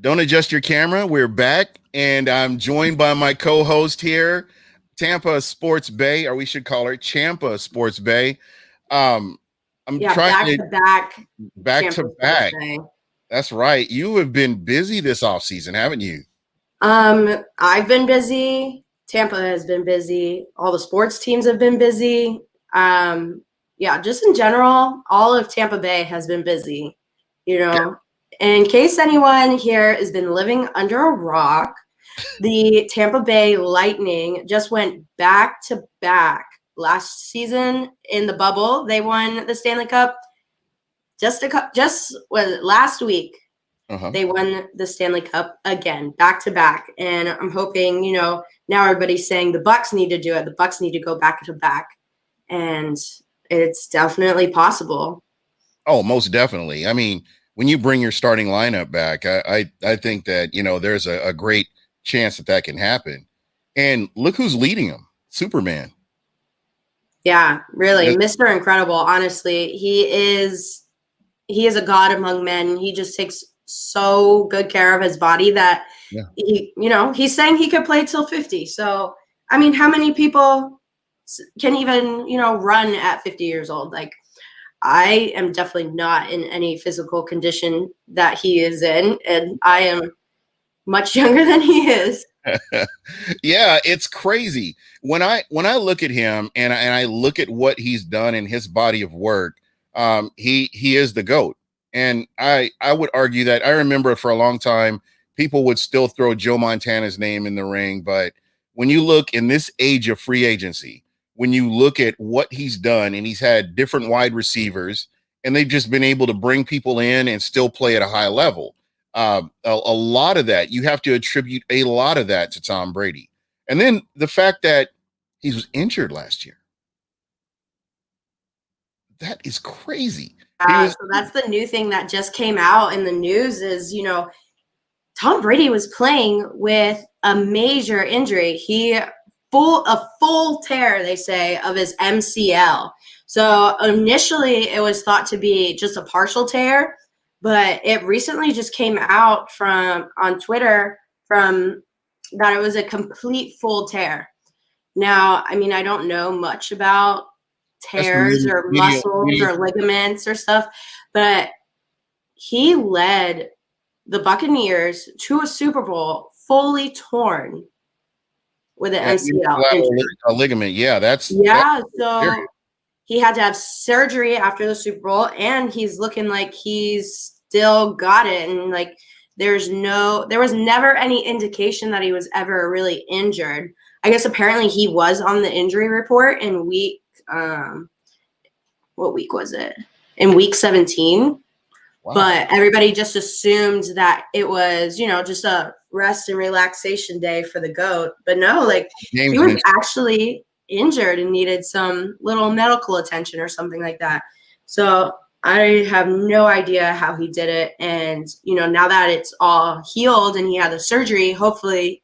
Don't adjust your camera. We're back, and I'm joined by my co-host here, Tampa Sports Bae, or we should call her Champa Sports Bae. Um, I'm Yeah, trying back to to back back to Champions Sports back. Day. That's right. You have been busy this off season, haven't you? I've been busy. Tampa has been busy. All the sports teams have been busy. Yeah, just in general, all of Tampa Bay has been busy. You know, in case anyone here has been living under a rock, the Tampa Bay Lightning just went back to back last season in the bubble. They won the Stanley Cup last week. Uh-huh. They won the Stanley Cup again, back to back. And I'm hoping, now everybody's saying the Bucs need to do it. The Bucs need to go back to back. And it's definitely possible. Oh, most definitely. I mean, when you bring your starting lineup back, I think that there's a great chance that can happen. And look who's leading them, Superman. Yeah, really, Mr. Incredible. Honestly, he is a god among men. He just takes so good care of his body that he's saying he could play till 50. So, I mean, how many people can even, run at 50 years old? Like, I am definitely not in any physical condition that he is in, and I am much younger than he is. Yeah, it's crazy. When I look at him and I look at what he's done in his body of work, he is the GOAT. And I would argue that I remember for a long time, people would still throw Joe Montana's name in the ring. But when you look in this age of free agency, when you look at what he's done, and he's had different wide receivers, and they've just been able to bring people in and still play at a high level. A lot of that, you have to attribute a lot of that to Tom Brady. And then the fact that he was injured last year. That is crazy. So that's the new thing that just came out in the news is, Tom Brady was playing with a major injury. A full tear, they say, of his MCL. So initially it was thought to be just a partial tear, but it recently just came out on Twitter that it was a complete full tear. Now, I mean, I don't know much about tears or muscles or ligaments or stuff, but he led the Buccaneers to a Super Bowl fully torn with an MCL injury. A ligament. Yeah, so he had to have surgery after the Super Bowl, and he's looking like he's still got it. And like, there was never any indication that he was ever really injured. I guess apparently he was on the injury report in what week was it? In week 17. Wow. But everybody just assumed that it was, just a rest and relaxation day for the GOAT. But no, like, he was actually injured and needed some little medical attention or something like that. So I have no idea how he did it. And, now that it's all healed and he had the surgery, hopefully,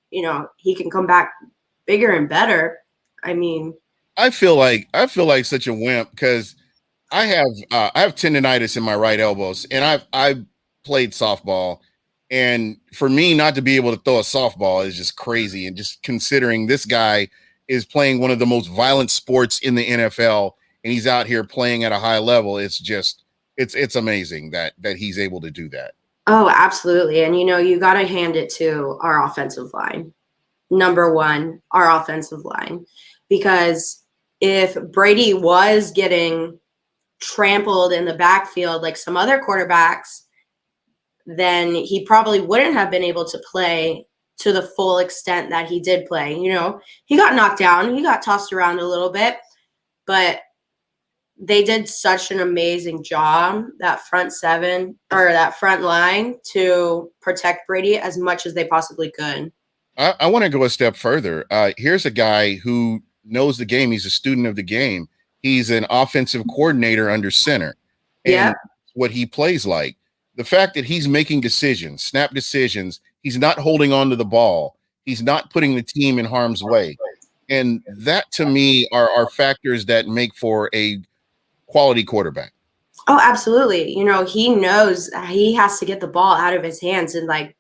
he can come back bigger and better. I mean, I feel like such a wimp because I have tendonitis in my right elbows, and I've played softball, and for me not to be able to throw a softball is just crazy. And just considering this guy is playing one of the most violent sports in the NFL, and he's out here playing at a high level, it's amazing that he's able to do that. Oh, absolutely. And you got to hand it to our offensive line. Number one, our offensive line, because if Brady was getting trampled in the backfield like some other quarterbacks, then he probably wouldn't have been able to play to the full extent that he did play. He got knocked down, he got tossed around a little bit, but they did such an amazing job, that front seven or that front line, to protect Brady as much as they possibly could. I want to go a step further. Here's a guy who knows the game. He's a student of the game. He's an offensive coordinator under center. And what he plays like. The fact that he's making decisions, snap decisions, he's not holding on to the ball. He's not putting the team in harm's way. And that, to me, are factors that make for a quality quarterback. Oh, absolutely. You know, he knows he has to get the ball out of his hands in like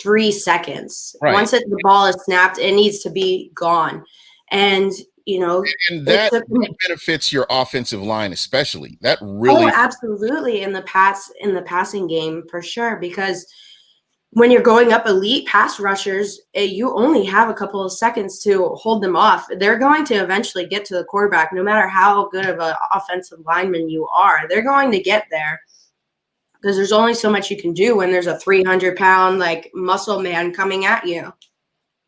3 seconds. Right. The ball is snapped, it needs to be gone. And, you know, And it that took him. benefits your offensive line, especially. That Oh, really, absolutely, in the passing game for sure, because when you're going up elite pass rushers, you only have a couple of seconds to hold them off. They're going to eventually get to the quarterback, no matter how good of an offensive lineman you are. They're going to get there because there's only so much you can do when there's a 300-pound like muscle man coming at you.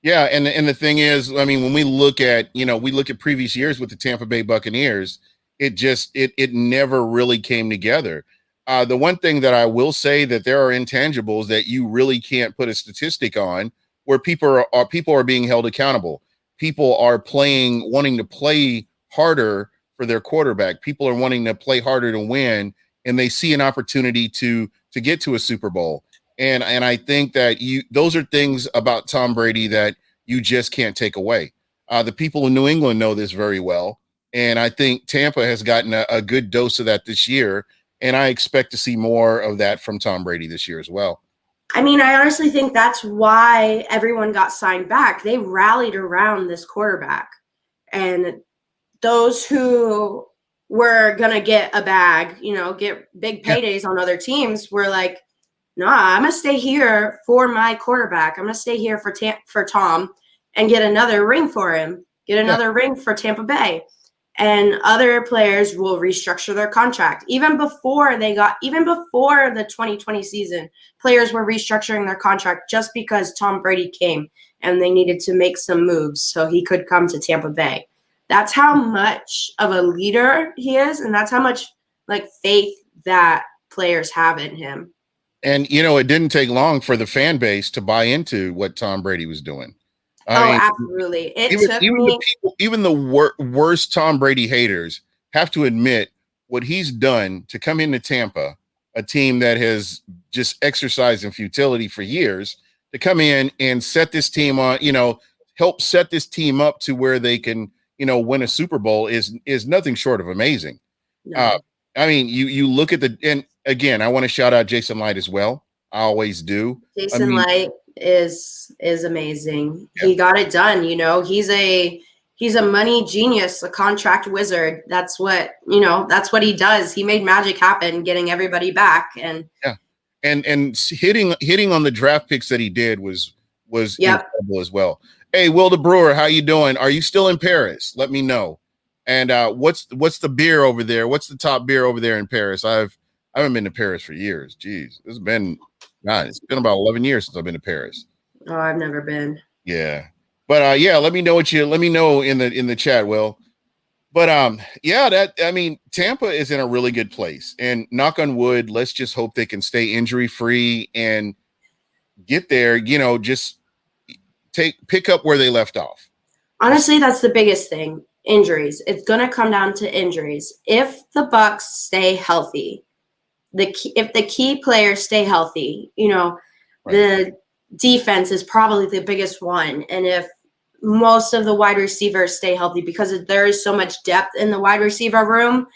yeah. And the thing is, I mean, when we look at, we look at previous years with the Tampa Bay Buccaneers, it never really came together. The one thing that I will say, that there are intangibles that you really can't put a statistic on, where people are being held accountable. People are wanting to play harder for their quarterback. People are wanting to play harder to win, and they see an opportunity to get to a Super Bowl. And I think that those are things about Tom Brady that you just can't take away. The people in New England know this very well, and I think Tampa has gotten a good dose of that this year. And I expect to see more of that from Tom Brady this year as well. I mean, I honestly think that's why everyone got signed back. They rallied around this quarterback. And those who were going to get a bag, you know, get big Yeah. paydays on other teams were like, nah, I'm going to stay here for my quarterback. I'm going to stay here for Tom and get another ring for him, get another ring for Tampa Bay. And other players will restructure their contract. Even before the 2020 season, players were restructuring their contract just because Tom Brady came and they needed to make some moves so he could come to Tampa Bay. That's how much of a leader he is, and that's how much like faith that players have in him. And it didn't take long for the fan base to buy into what Tom Brady was doing. I mean, Absolutely. It even took even me. the people, even the worst Tom Brady haters have to admit what he's done to come into Tampa, a team that has just exercised in futility for years, to come in and set this team on, help set this team up to where they can, win a Super Bowl is nothing short of amazing. No. I mean, you look at and again, I want to shout out Jason Light as well. I always do. I Jason mean, Light is amazing. yeah. He got it done. You know, he's a money genius, a contract wizard. That's what he does. He made magic happen, getting everybody back. And Yeah, and hitting on the draft picks that he did was yep. incredible as well. Hey, Will the Brewer, how you doing? Are you still in Paris? Let me know. And what's the beer over there? What's the top beer over there in Paris? I haven't been to Paris for years. Jeez, it's been about 11 years since I've been to Paris. Oh, I've never been. Yeah, but yeah, let me know in the chat, Will. But yeah, Tampa is in a really good place, and knock on wood, let's just hope they can stay injury free and get there. Just pick up where they left off. Honestly, that's the biggest thing. Injuries. It's going to come down to injuries. If the Bucs stay healthy, if the key players stay healthy, right. The defense is probably the biggest one. And if most of the wide receivers stay healthy, because there is so much depth in the wide receiver room,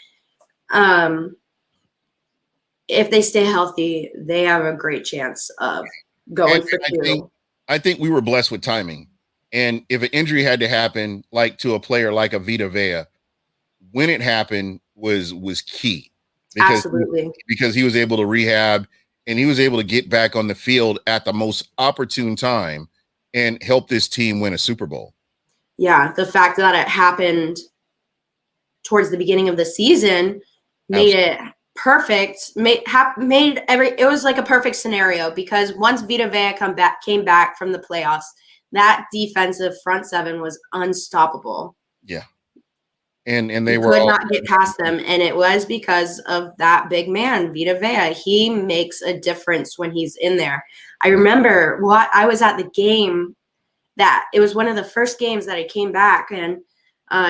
if they stay healthy, they have a great chance of going for two. I think we were blessed with timing. And if an injury had to happen, like to a player like a Vita Vea, when it happened was key. Because he was able to rehab and he was able to get back on the field at the most opportune time and help this team win a Super Bowl. Yeah, the fact that it happened towards the beginning of the season made it perfect. It was like a perfect scenario, because once Vita Vea came back from the playoffs, that defensive front seven was unstoppable. Yeah. And they could not get past them, and it was because of that big man, Vita Vea. He makes a difference when he's in there. I remember I was at the game that it was one of the first games that he came back, and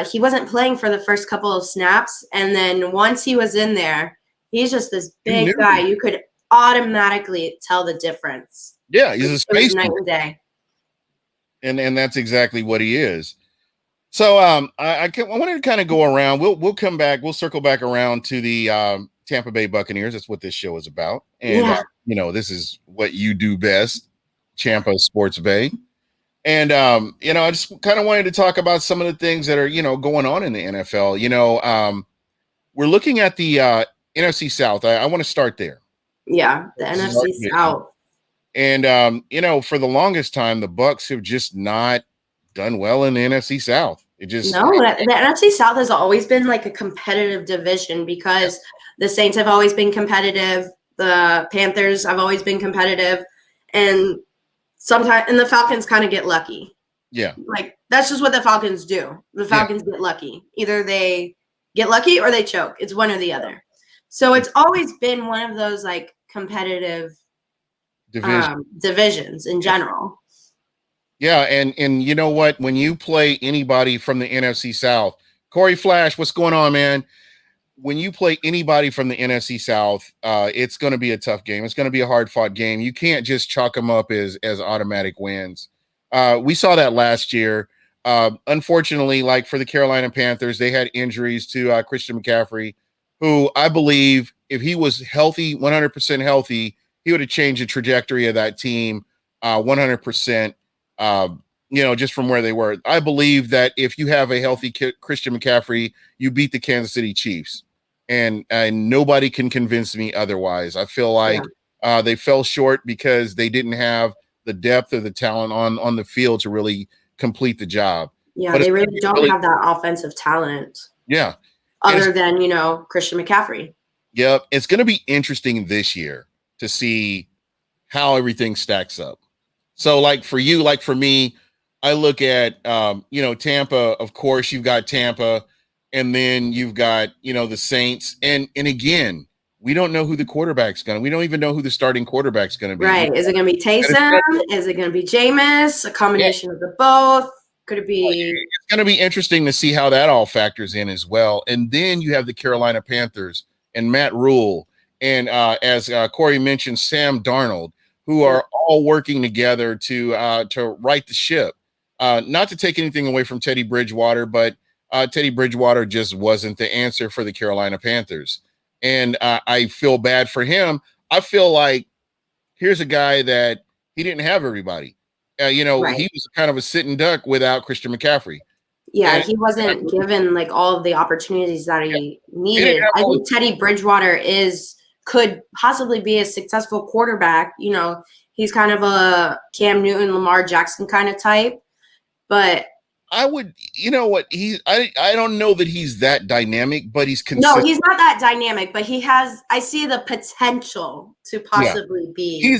he wasn't playing for the first couple of snaps, and then once he was in there, he's just this big guy. You could automatically tell the difference. Yeah, he's a space night and day. And that's exactly what he is. So I wanted to kind of go around. We'll come back. We'll circle back around to the Tampa Bay Buccaneers. That's what this show is about. And, Yeah. This is what you do best, Tampa Sports Bae. And, I just kind of wanted to talk about some of the things that are, going on in the NFL. We're looking at the NFC South. I want to start there. Yeah, the NFC South. And, for the longest time, the Bucs have just not done well in the NFC South. The NFC South has always been like a competitive division because the Saints have always been competitive. The Panthers have always been competitive. And the Falcons kind of get lucky. Yeah. Like, that's just what the Falcons do. The Falcons get lucky. Either they get lucky or they choke. It's one or the other. So it's always been one of those like competitive divisions in general. Yeah, and you know what? When you play anybody from the NFC South, Corey Flash, what's going on, man? When you play anybody from the NFC South, it's going to be a tough game. It's going to be a hard-fought game. You can't just chalk them up as automatic wins. We saw that last year. Unfortunately, like for the Carolina Panthers, they had injuries to Christian McCaffrey, who I believe if he was healthy, 100% healthy, he would have changed the trajectory of that team 100%. Just from where they were. I believe that if you have a healthy Christian McCaffrey, you beat the Kansas City Chiefs, and nobody can convince me otherwise. I feel like they fell short because they didn't have the depth or the talent on the field to really complete the job. Yeah, but they really don't have that offensive talent. Yeah. Other than, Christian McCaffrey. Yep. It's going to be interesting this year to see how everything stacks up. So like for you, like for me, I look at, Tampa, of course, you've got Tampa, and then you've got, the Saints. And again, we don't know who the quarterback's going to, we don't even know who the starting quarterback's going to be. Right. Is it going to be Taysom? Is it going to be Jameis? A combination of the both? Could it be? It's going to be interesting to see how that all factors in as well. And then you have the Carolina Panthers and Matt Rule. And as Corey mentioned, Sam Darnold, who are all working together to right the ship. Not to take anything away from Teddy Bridgewater, but Teddy Bridgewater just wasn't the answer for the Carolina Panthers. And I feel bad for him. I feel like here's a guy that he didn't have everybody. He was kind of a sitting duck without Christian McCaffrey. Yeah, and he wasn't given like all of the opportunities that he needed. I think Teddy Bridgewater could possibly be a successful quarterback. He's kind of a Cam Newton, Lamar Jackson kind of type. But I would, I don't know that he's that dynamic, but he's consistent. No, he's not that dynamic, but I see the potential to possibly be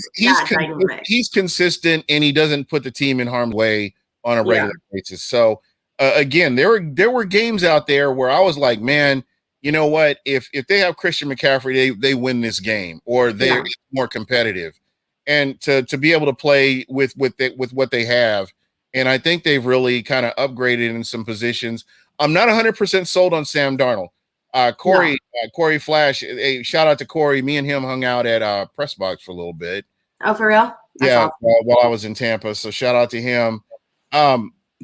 dynamic. He's consistent, and he doesn't put the team in harm's way on a regular basis. So again, there were games out there where I was like, man, you know what? If they have Christian McCaffrey, they win this game, or they're more competitive. And to be able to play with what they have, and I think they've really kind of upgraded in some positions. I'm not 100% sold on Sam Darnold. Corey Flash, hey, shout out to Corey. Me and him hung out at Press Box for a little bit. Oh, for real? That's awesome. While I was in Tampa. So shout out to him.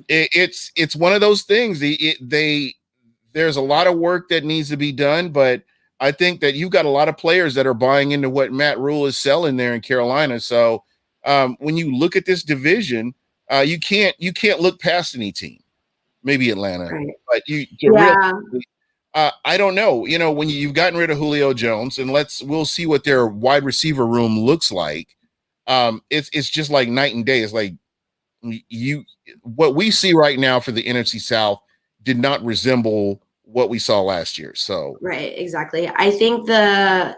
It's one of those things. There's a lot of work that needs to be done, but I think that you've got a lot of players that are buying into what Matt Rule is selling there in Carolina. So when you look at this division, you can't look past any team, maybe Atlanta, but I don't know. When you've gotten rid of Julio Jones, and we'll see what their wide receiver room looks like. It's just like night and day. It's like what we see right now for the NFC South did not resemble what we saw last year. So right, exactly. I think the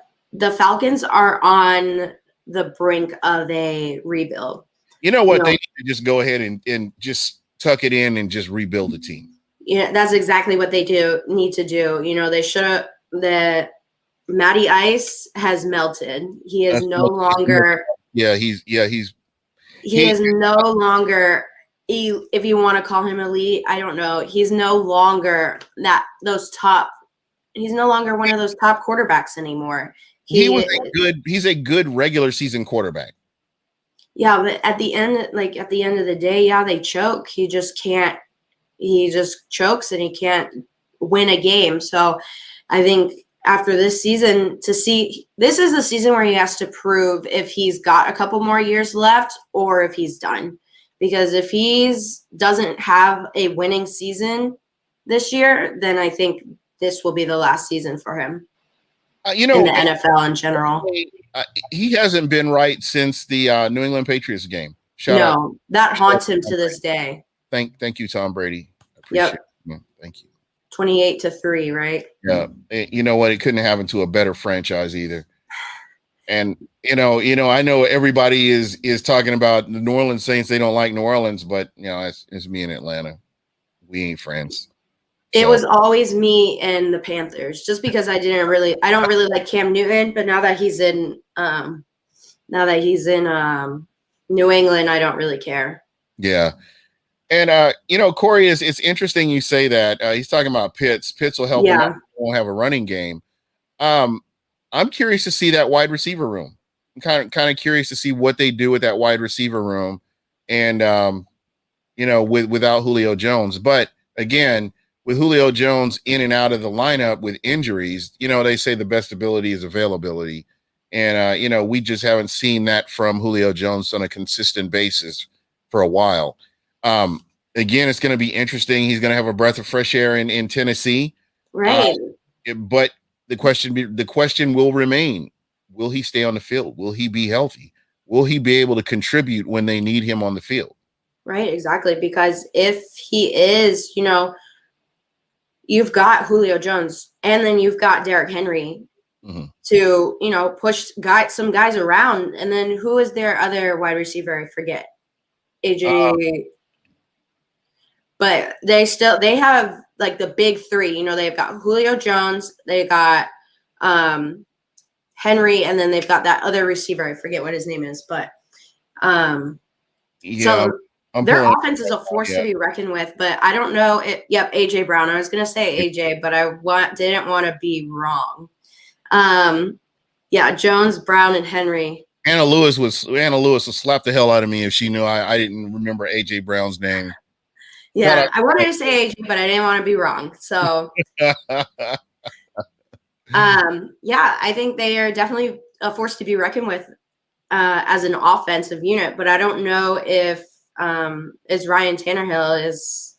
Falcons are on the brink of a rebuild. You know what? They need to just go ahead and just tuck it in and just rebuild the team. Yeah, that's exactly what they need to do. They should have. The Matty Ice has melted. He is no longer. Yeah, he is no longer. If you want to call him elite, I don't know. He's no longer He's no longer one of those top quarterbacks anymore. He's a good regular season quarterback. Yeah, but at the end of the day, they choke. He just can't. He just chokes and he can't win a game. So I think after this season to see – this is the season where he has to prove if he's got a couple more years left or if he's done. Because if he doesn't have a winning season this year, then I think this will be the last season for him in the NFL in general. He hasn't been right since the New England Patriots game. That haunts him to this day. Thank you, Tom Brady. I appreciate it. Thank you. 28-3, right? Yeah. You know what? It couldn't happen to a better franchise either. And I know everybody is talking about the New Orleans Saints. They don't like New Orleans, but it's me in Atlanta. We ain't friends. It was always me and the Panthers, just because I don't really like Cam Newton, but now that he's in New England, I don't really care. Yeah. And Corey, it's interesting you say that. He's talking about Pitts. Pitts will help him out. He won't have a running game. I'm curious to see that wide receiver room. I'm kind of curious to see what they do with that wide receiver room, and without Julio Jones. But again, with Julio Jones in and out of the lineup with injuries, they say the best ability is availability, and we just haven't seen that from Julio Jones on a consistent basis for a while. Again, it's going to be interesting. He's going to have a breath of fresh air in Tennessee, right? But the question will remain: will he stay on the field? Will he be healthy? Will he be able to contribute when they need him on the field? Right, exactly. Because if he is, you've got Julio Jones, and then you've got Derrick Henry to, push some guys around. And then who is their other wide receiver? I forget. AJ. But they have like the big three. They've got Julio Jones, they got Henry, and then they've got that other receiver. I forget what his name is, but so their offense is a force to be reckoned with. But I don't know. AJ Brown. I was gonna say AJ, but didn't want to be wrong. Jones, Brown, and Henry. Anna Lewis would slap the hell out of me if she knew I didn't remember AJ Brown's name. Yeah, I wanted to say AJ, but I didn't want to be wrong. So, I think they are definitely a force to be reckoned with as an offensive unit. But I don't know if is Ryan Tannehill is,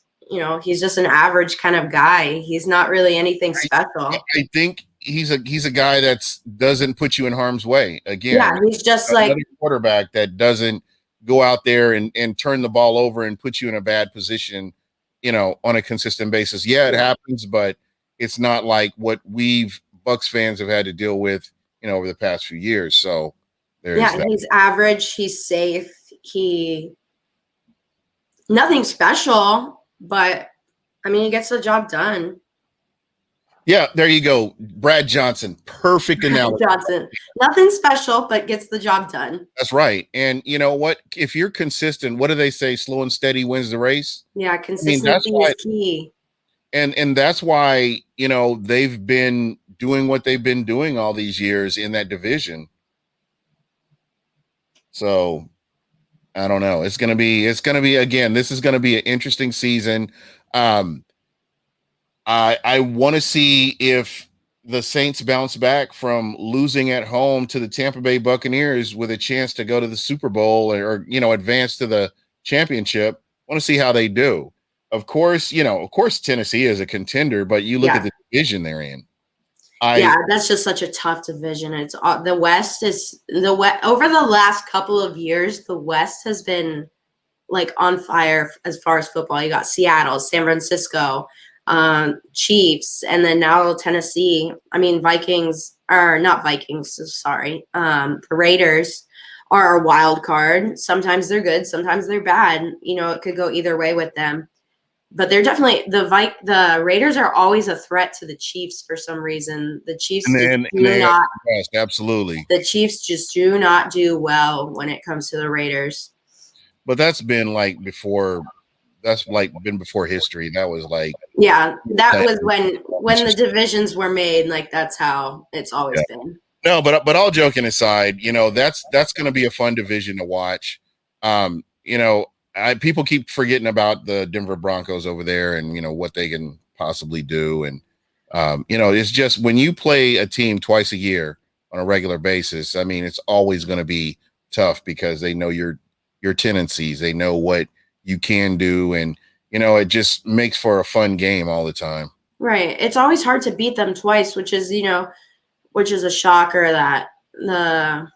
he's just an average kind of guy. He's not really anything special. I think he's a guy that doesn't put you in harm's way. Again, he's just like a quarterback that doesn't go out there and turn the ball over and put you in a bad position, on a consistent basis. Yeah, it happens, but it's not like what Bucs fans have had to deal with, over the past few years. So he's average. He's safe. Nothing special, but he gets the job done. Yeah, there you go. Brad Johnson. Perfect analogy. Johnson. Nothing special, but gets the job done. That's right. And you know what? If you're consistent, what do they say? Slow and steady wins the race. Yeah, consistency is key. And that's why, they've been doing what they've been doing all these years in that division. So I don't know. It's gonna be again, this is gonna be an interesting season. I want to see if the Saints bounce back from losing at home to the Tampa Bay Buccaneers with a chance to go to the Super Bowl or advance to the championship. I want to see how they do. Of course, Tennessee is a contender, but you look at the division they're in. That's just such a tough division. It's the West over the last couple of years, the West has been like on fire as far as football. You got Seattle, San Francisco, Chiefs, and then now Tennessee. Vikings are not Vikings. Sorry. The Raiders are a wild card. Sometimes they're good. Sometimes they're bad. It could go either way with them. But they're definitely the Raiders are always a threat to the Chiefs for some reason. The Chiefs absolutely. The Chiefs just do not do well when it comes to the Raiders. But that's been before. That's been before history. That was that was when the divisions were made. That's how it's always been. No, but all joking aside, that's going to be a fun division to watch. People keep forgetting about the Denver Broncos over there and what they can possibly do, and It's just when you play a team twice a year on a regular basis, I mean, it's always going to be tough because they know your tendencies, they know what you can do, and it just makes for a fun game all the time. Right. It's always hard to beat them twice, which is a shocker that the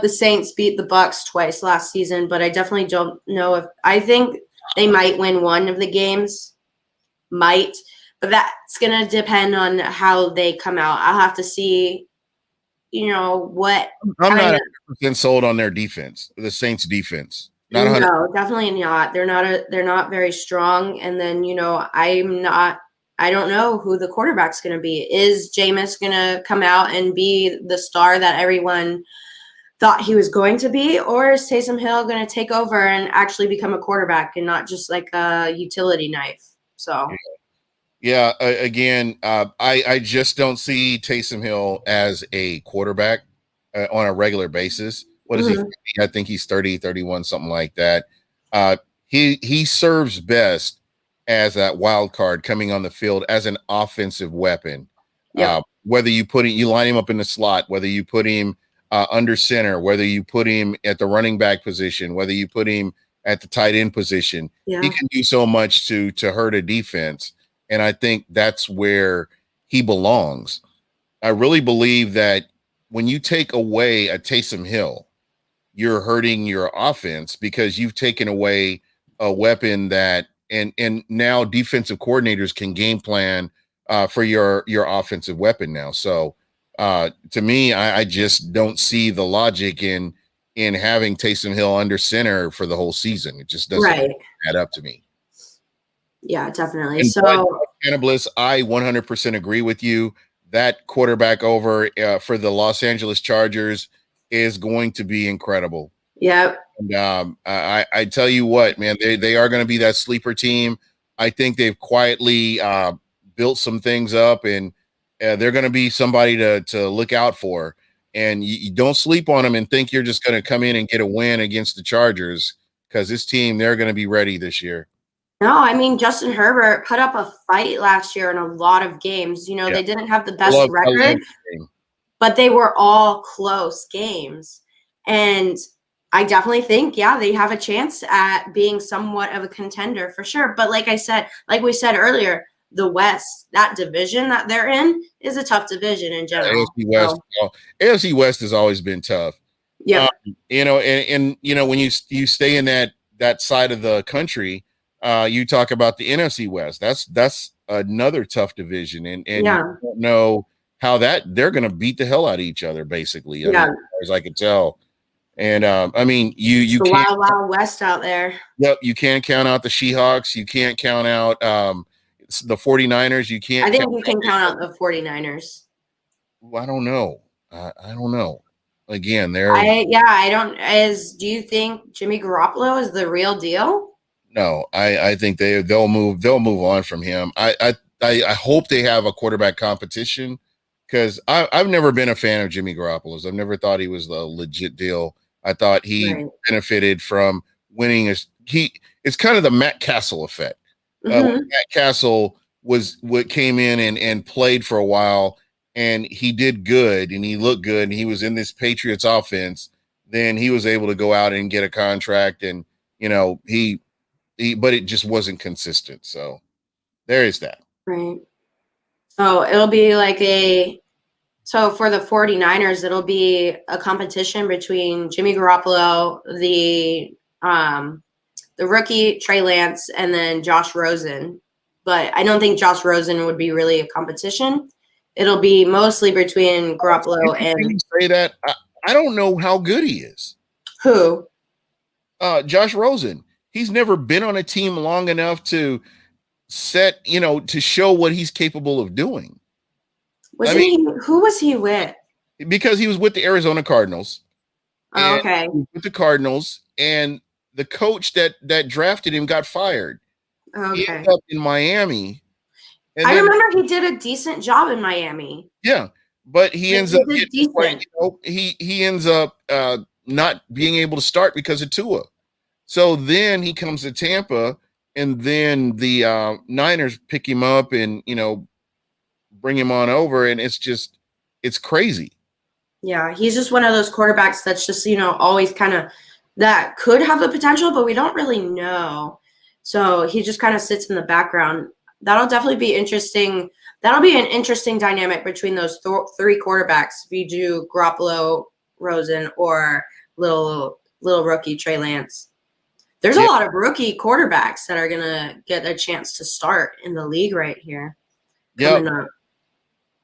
Saints beat the Bucs twice last season, but I definitely don't know if I think they might win one of the games. Might, but that's going to depend on how they come out. I'll have to see, what. I'm not 100% sold on their defense, the Saints defense. Not 100%. No, definitely not. They're not very strong. And then, I don't know who the quarterback's going to be. Is Jameis going to come out and be the star that everyone thought he was going to be? Or is Taysom Hill going to take over and actually become a quarterback and not just like a utility knife? So, yeah. Again, I just don't see Taysom Hill as a quarterback on a regular basis. What is he? I think he's 30, 31, something like that. He serves best as that wild card coming on the field as an offensive weapon. Yep. Whether you line him up in the slot, whether you put him under center, whether you put him at the running back position, whether you put him at the tight end position, he can do so much to hurt a defense. And I think that's where he belongs. I really believe that when you take away a Taysom Hill, you're hurting your offense because you've taken away a weapon that and now defensive coordinators can game plan for your offensive weapon now. So to me, I just don't see the logic in having Taysom Hill under center for the whole season. It just doesn't add up to me. Yeah, definitely. And so Cannabis, I 100% agree with you. That quarterback over for the Los Angeles Chargers is going to be incredible. Yeah. And I tell you what, man, they are going to be that sleeper team. I think they've quietly built some things up, and they're going to be somebody to look out for. And you don't sleep on them and think you're just going to come in and get a win against the Chargers, because this team, they're going to be ready this year. No, I mean, Justin Herbert put up a fight last year in a lot of games. They didn't have the best record, but they were all close games. And I definitely think, they have a chance at being somewhat of a contender for sure. But like we said earlier, the West, that division that they're in is a tough division in general. AFC West has always been tough. Yeah. And when you stay in that side of the country, you talk about the NFC West. That's another tough division, and you don't know how they're going to beat the hell out of each other, basically. As far as I can tell. And I mean, you can't, wild west out there. Yep, you can't count out the Seahawks. You can't count out the 49ers. You can't. I think you can count out the 49ers. Well, I don't know. I don't know. Again, do you think Jimmy Garoppolo is the real deal? No, I think they'll move on from him. I hope they have a quarterback competition, because I've never been a fan of Jimmy Garoppolo's. I've never thought he was the legit deal. I thought he benefited from winning. It's kind of the Matt Castle effect. Matt Castle was what came in and played for a while, and he did good and he looked good and he was in this Patriots offense. Then he was able to go out and get a contract, and but it just wasn't consistent. So there is that. Right. So it'll be for the 49ers, it'll be a competition between Jimmy Garoppolo, the rookie Trey Lance, and then Josh Rosen. But I don't think Josh Rosen would be really a competition. It'll be mostly between Garoppolo and. You say that, I don't know how good he is. Who? Josh Rosen. He's never been on a team long enough to to show what he's capable of doing. Who was he with? Because he was with the Arizona Cardinals. Oh, okay. With the Cardinals, and the coach that drafted him got fired. Okay. He ended up in Miami. I remember he did a decent job in Miami. Yeah, but he ends up he ends up not being able to start because of Tua. So then he comes to Tampa, and then the Niners pick him up, and bring him on over, and it's crazy. Yeah, he's just one of those quarterbacks that's just, always kind of that could have the potential, but we don't really know. So he just kind of sits in the background. That'll definitely be interesting. That'll be an interesting dynamic between those three quarterbacks if you do Garoppolo, Rosen, or little rookie Trey Lance. There's a lot of rookie quarterbacks that are going to get a chance to start in the league right here. Yeah.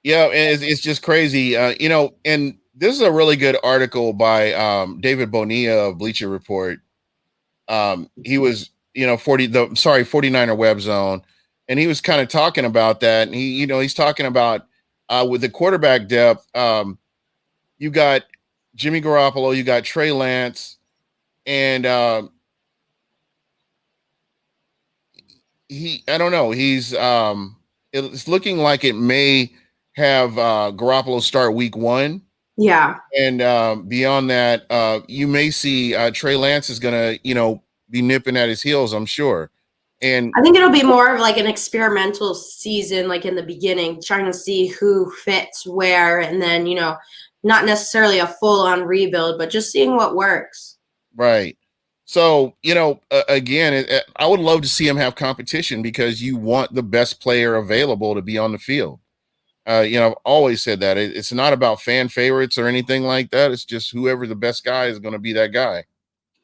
Yeah, and it's just crazy. And this is a really good article by David Bonilla of Bleacher Report. He was, 49er Web Zone, and he was kind of talking about that. And he's talking about with the quarterback depth, you got Jimmy Garoppolo, you got Trey Lance, and I don't know. It's looking like it may have Garoppolo start week 1. Yeah. And beyond that, you may see Trey Lance is going to, be nipping at his heels, I'm sure. And I think it'll be more of like an experimental season, like in the beginning, trying to see who fits where, and then, not necessarily a full-on rebuild, but just seeing what works. Right. So, again, I would love to see him have competition because you want the best player available to be on the field. I've always said that it's not about fan favorites or anything like that. It's just whoever the best guy is going to be that guy.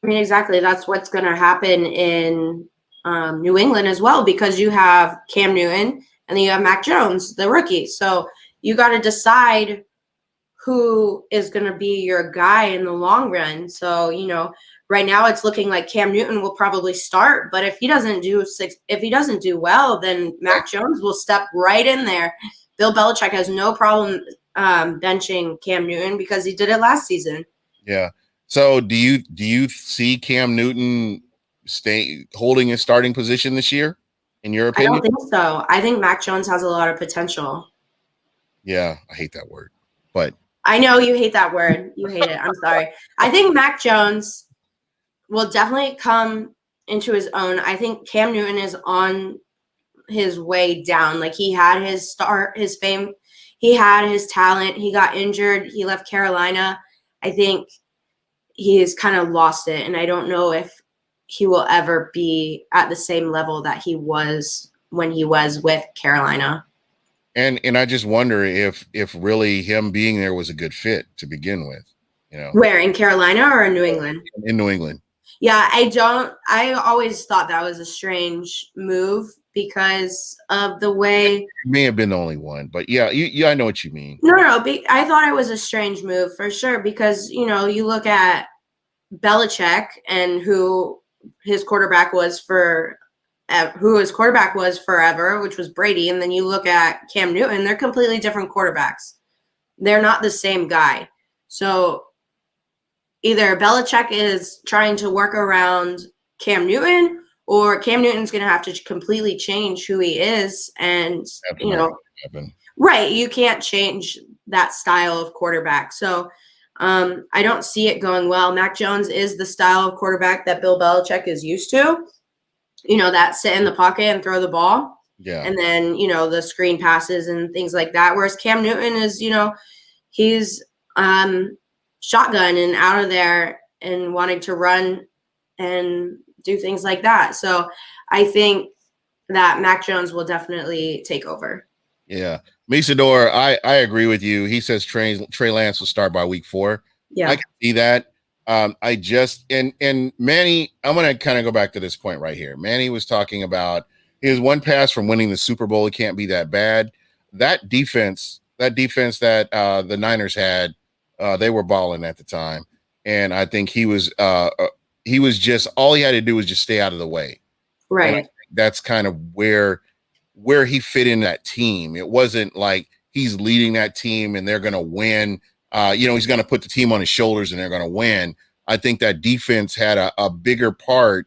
I mean, exactly. That's what's going to happen in New England as well, because you have Cam Newton and then you have Mac Jones, the rookie. So you got to decide who is going to be your guy in the long run. So, right now it's looking like Cam Newton will probably start, but if he doesn't do well, then Mac Jones will step right in there. Bill Belichick has no problem benching Cam Newton because he did it last season. Yeah. So do you see Cam Newton holding his starting position this year, in your opinion? I don't think so. I think Mac Jones has a lot of potential. Yeah, I hate that word, but I know you hate that word. You hate it. I'm sorry. I think Mac Jones will definitely come into his own. I think Cam Newton is on his way down. Like, he had his start, his fame, he had his talent. He got injured. He left Carolina. I think he has kind of lost it, and I don't know if he will ever be at the same level that he was when he was with Carolina. And I just wonder if really him being there was a good fit to begin with. Where, in Carolina or in New England? In New England. Yeah, I always thought that was a strange move because of the way. It may have been the only one, but yeah, I know what you mean. No, I thought it was a strange move for sure because, you look at Belichick and who his quarterback was forever, which was Brady, and then you look at Cam Newton, they're completely different quarterbacks. They're not the same guy. So either Belichick is trying to work around Cam Newton, or Cam Newton's going to have to completely change who he is. And, right, you can't change that style of quarterback. So I don't see it going well. Mac Jones is the style of quarterback that Bill Belichick is used to, that sit in the pocket and throw the ball. Yeah. And then, the screen passes and things like that. Whereas Cam Newton is, he's shotgun and out of there and wanting to run and do things like that. So I think that Mac Jones will definitely take over. Yeah. Misador, I agree with you. He says Trey Lance will start by week 4. Yeah. I can see that. I just and Manny, I'm going to kind of go back to this point right here. Manny was talking about his one pass from winning the Super Bowl. It can't be that bad. That defense that the Niners had, they were balling at the time. And I think he was just, all he had to do was just stay out of the way. Right. That's kind of where he fit in that team. It wasn't like he's leading that team and they're going to win. He's going to put the team on his shoulders and they're going to win. I think that defense had a bigger part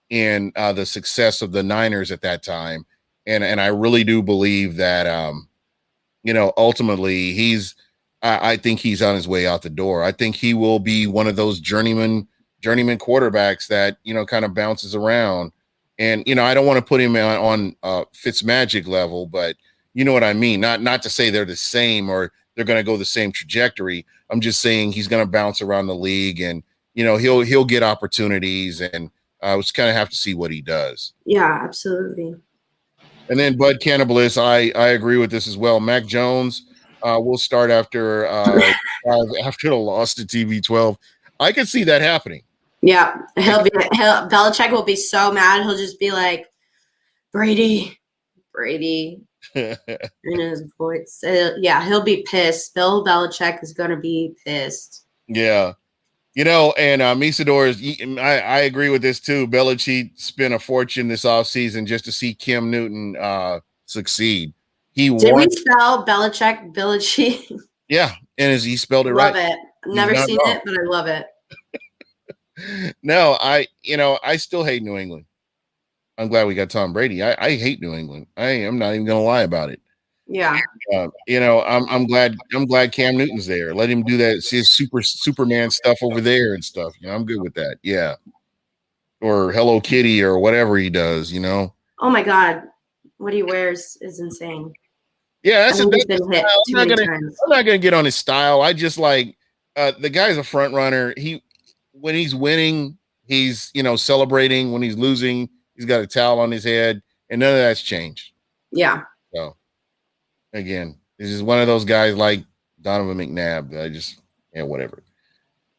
in the success of the Niners at that time. And I really do believe that, ultimately I think he's on his way out the door. I think he will be one of those journeyman quarterbacks that, kind of bounces around. And, I don't want to put him on Fitzmagic level, but, You know what I mean? Not to say they're the same or they're going to go the same trajectory. I'm just saying he's going to bounce around the league, and he'll get opportunities, and I just kind of have to see what he does. Yeah, absolutely. And then Bud Cannibalist, I agree with this as well. Mac Jones will start after after the loss to TB12. I can see that happening. Yeah, Belichick will be so mad. He'll just be like, Brady, in his voice. Yeah, he'll be pissed. Bill Belichick is going to be pissed. Yeah. And Misador, I agree with this too. Belichick spent a fortune this offseason just to see Cam Newton succeed. Did we spell Belichick? Yeah, and he spelled it right. Love it. Never seen it, but I love it. No, I still hate New England. I'm glad we got Tom Brady. I hate New England. I'm not even gonna lie about it. Yeah. I'm glad Cam Newton's there. Let him do that, see his Superman stuff over there and stuff. I'm good with that. Yeah. Or Hello Kitty or whatever he does, Oh my God. What he wears is insane. Yeah, he's been hit too many times. I'm not gonna get on his style. I just like the guy's a front runner. When he's winning, he's celebrating. When he's losing, he's got a towel on his head, and none of that's changed. Yeah. So again, this is one of those guys like Donovan McNabb. Whatever.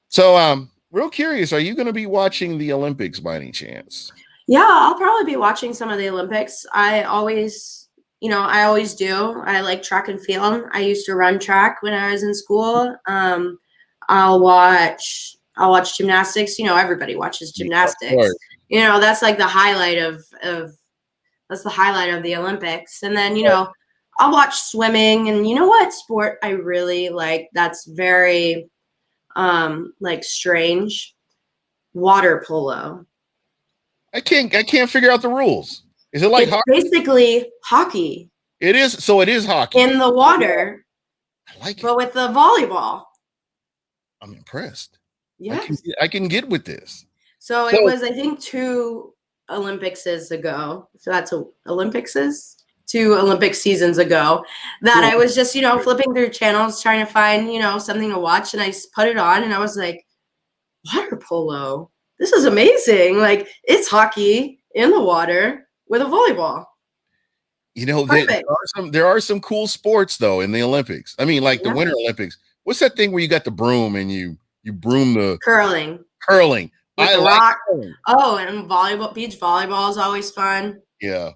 So real curious, are you going to be watching the Olympics by any chance? Yeah, I'll probably be watching some of the Olympics. I always do. I like track and field. I used to run track when I was in school. I'll watch gymnastics. Everybody watches gymnastics. That's like the highlight of the Olympics. And then, I'll watch swimming. And you know what sport I really like that's very strange? Water polo. I can't figure out the rules. Is it like hockey? Basically hockey. It is. So it is hockey in the water. I like it. But with the volleyball. I'm impressed. Yes. I can get with this. So it was, I think, 2 Olympicses ago. So that's Olympicses? 2 Olympic seasons ago that I was just, flipping through channels trying to find, something to watch. And I put it on and I was like, water polo. This is amazing. Like, it's hockey in the water with a volleyball. There are some cool sports though in the Olympics. I mean, like the Winter Olympics. What's that thing where you got the broom and you broom the curling? I like curling. Oh, and volleyball, beach volleyball is always fun. Yeah.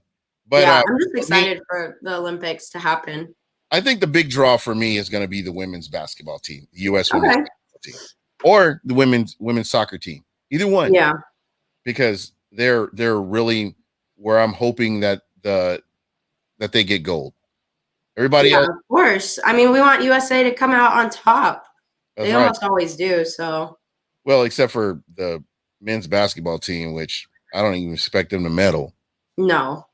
But I'm just excited for the Olympics to happen. I think the big draw for me is going to be the women's basketball team, the U.S. women's basketball team, or the women's soccer team. Either one. Yeah. Because they're really where I'm hoping that they get gold. Everybody else, of course. I mean, we want USA to come out on top. That's they almost always do. So. Well, except for the men's basketball team, which I don't even expect them to medal. No,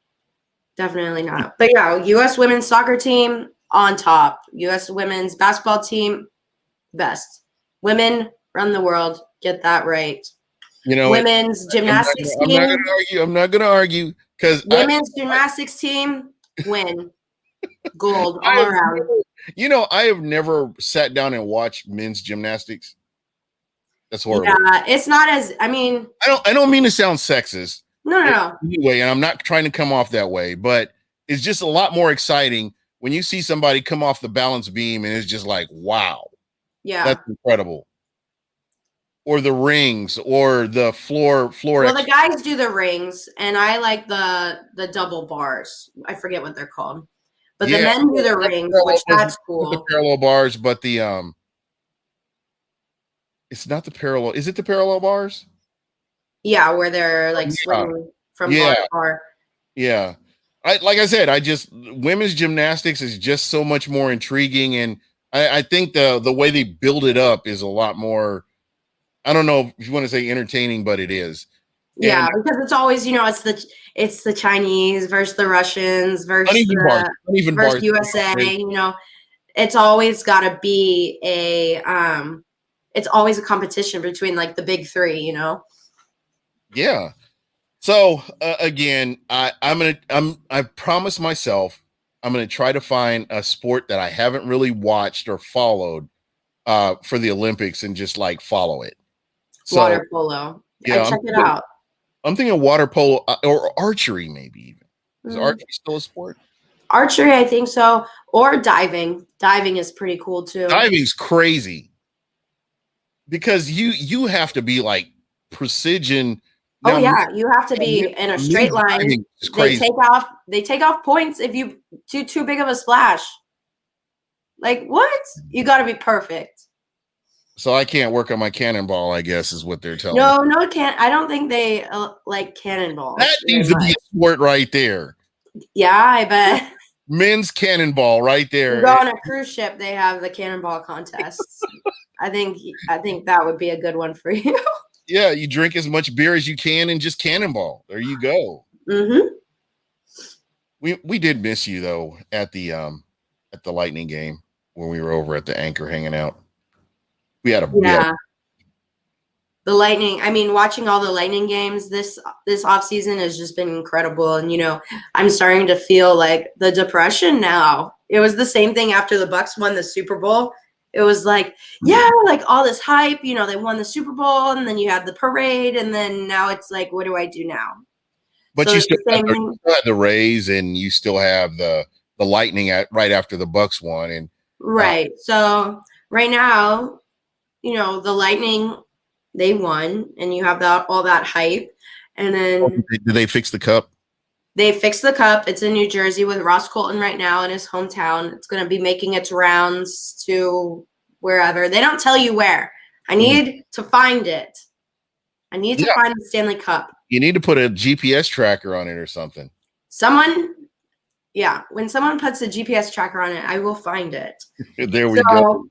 definitely not. But yeah, U.S. women's soccer team on top. U.S. women's basketball team, best. Women run the world. Get that right. Women's gymnastics team. I'm not going to argue because women's gymnastics team win gold all around. I have never sat down and watched men's gymnastics. That's horrible. Yeah, it's not as. I mean, I don't mean to sound sexist. No. Anyway, and I'm not trying to come off that way, but it's just a lot more exciting when you see somebody come off the balance beam and it's just like, wow. Yeah, that's incredible. Or the rings, or the floor. Well, the guys do the rings, and I like the double bars. I forget what they're called, but the men do the rings, which that's cool. The parallel bars, but the it's not the parallel. Is it the parallel bars? Yeah, where they're like swinging from bar to bar. Yeah, like I said, women's gymnastics is just so much more intriguing, and I think the way they build it up is a lot more. I don't know if you want to say entertaining, but it is. Yeah, because it's always, it's the Chinese versus the Russians versus versus USA. It's always got to be it's always a competition between like the big 3. Yeah. So again, I promised myself I'm going to try to find a sport that I haven't really watched or followed for the Olympics and just like follow it. So, Water polo. yeah, Check it out. I'm thinking water polo or archery, maybe even. Is Mm. archery still a sport? Archery, I think so. Or diving. Diving is pretty cool too. Diving's crazy because you have to be like precision. Now, yeah, you have to be in a straight line. They take off points if you do too big of a splash. Like what? You got to be perfect. So I can't work on my cannonball, I guess, is what they're telling me. No, I don't think they like cannonballs. That needs to be a sport right there. Yeah, I bet. Men's cannonball right there. You go on a cruise ship, they have the cannonball contests. I think that would be a good one for you. Yeah, you drink as much beer as you can and just cannonball. There you go. Mm-hmm. We did miss you though at the Lightning game when we were over at the Anchor hanging out. We had the Lightning. I mean, watching all the Lightning games this off season has just been incredible. And I'm starting to feel like the depression now. It was the same thing after the Bucs won the Super Bowl. It was like, yeah, like all this hype, they won the Super Bowl and then you had the parade and then now it's like, what do I do now? But so you still have the Rays and you still have the Lightning right after the Bucs won. And right. So right now, the Lightning, they won and you have all that hype. And then did they fix the cup? They fixed the cup. It's in New Jersey with Ross Colton right now in his hometown. It's going to be making its rounds to wherever. They don't tell you where. I need to find it. I need to find the Stanley Cup. You need to put a GPS tracker on it or something. When someone puts a GPS tracker on it, I will find it. There we go.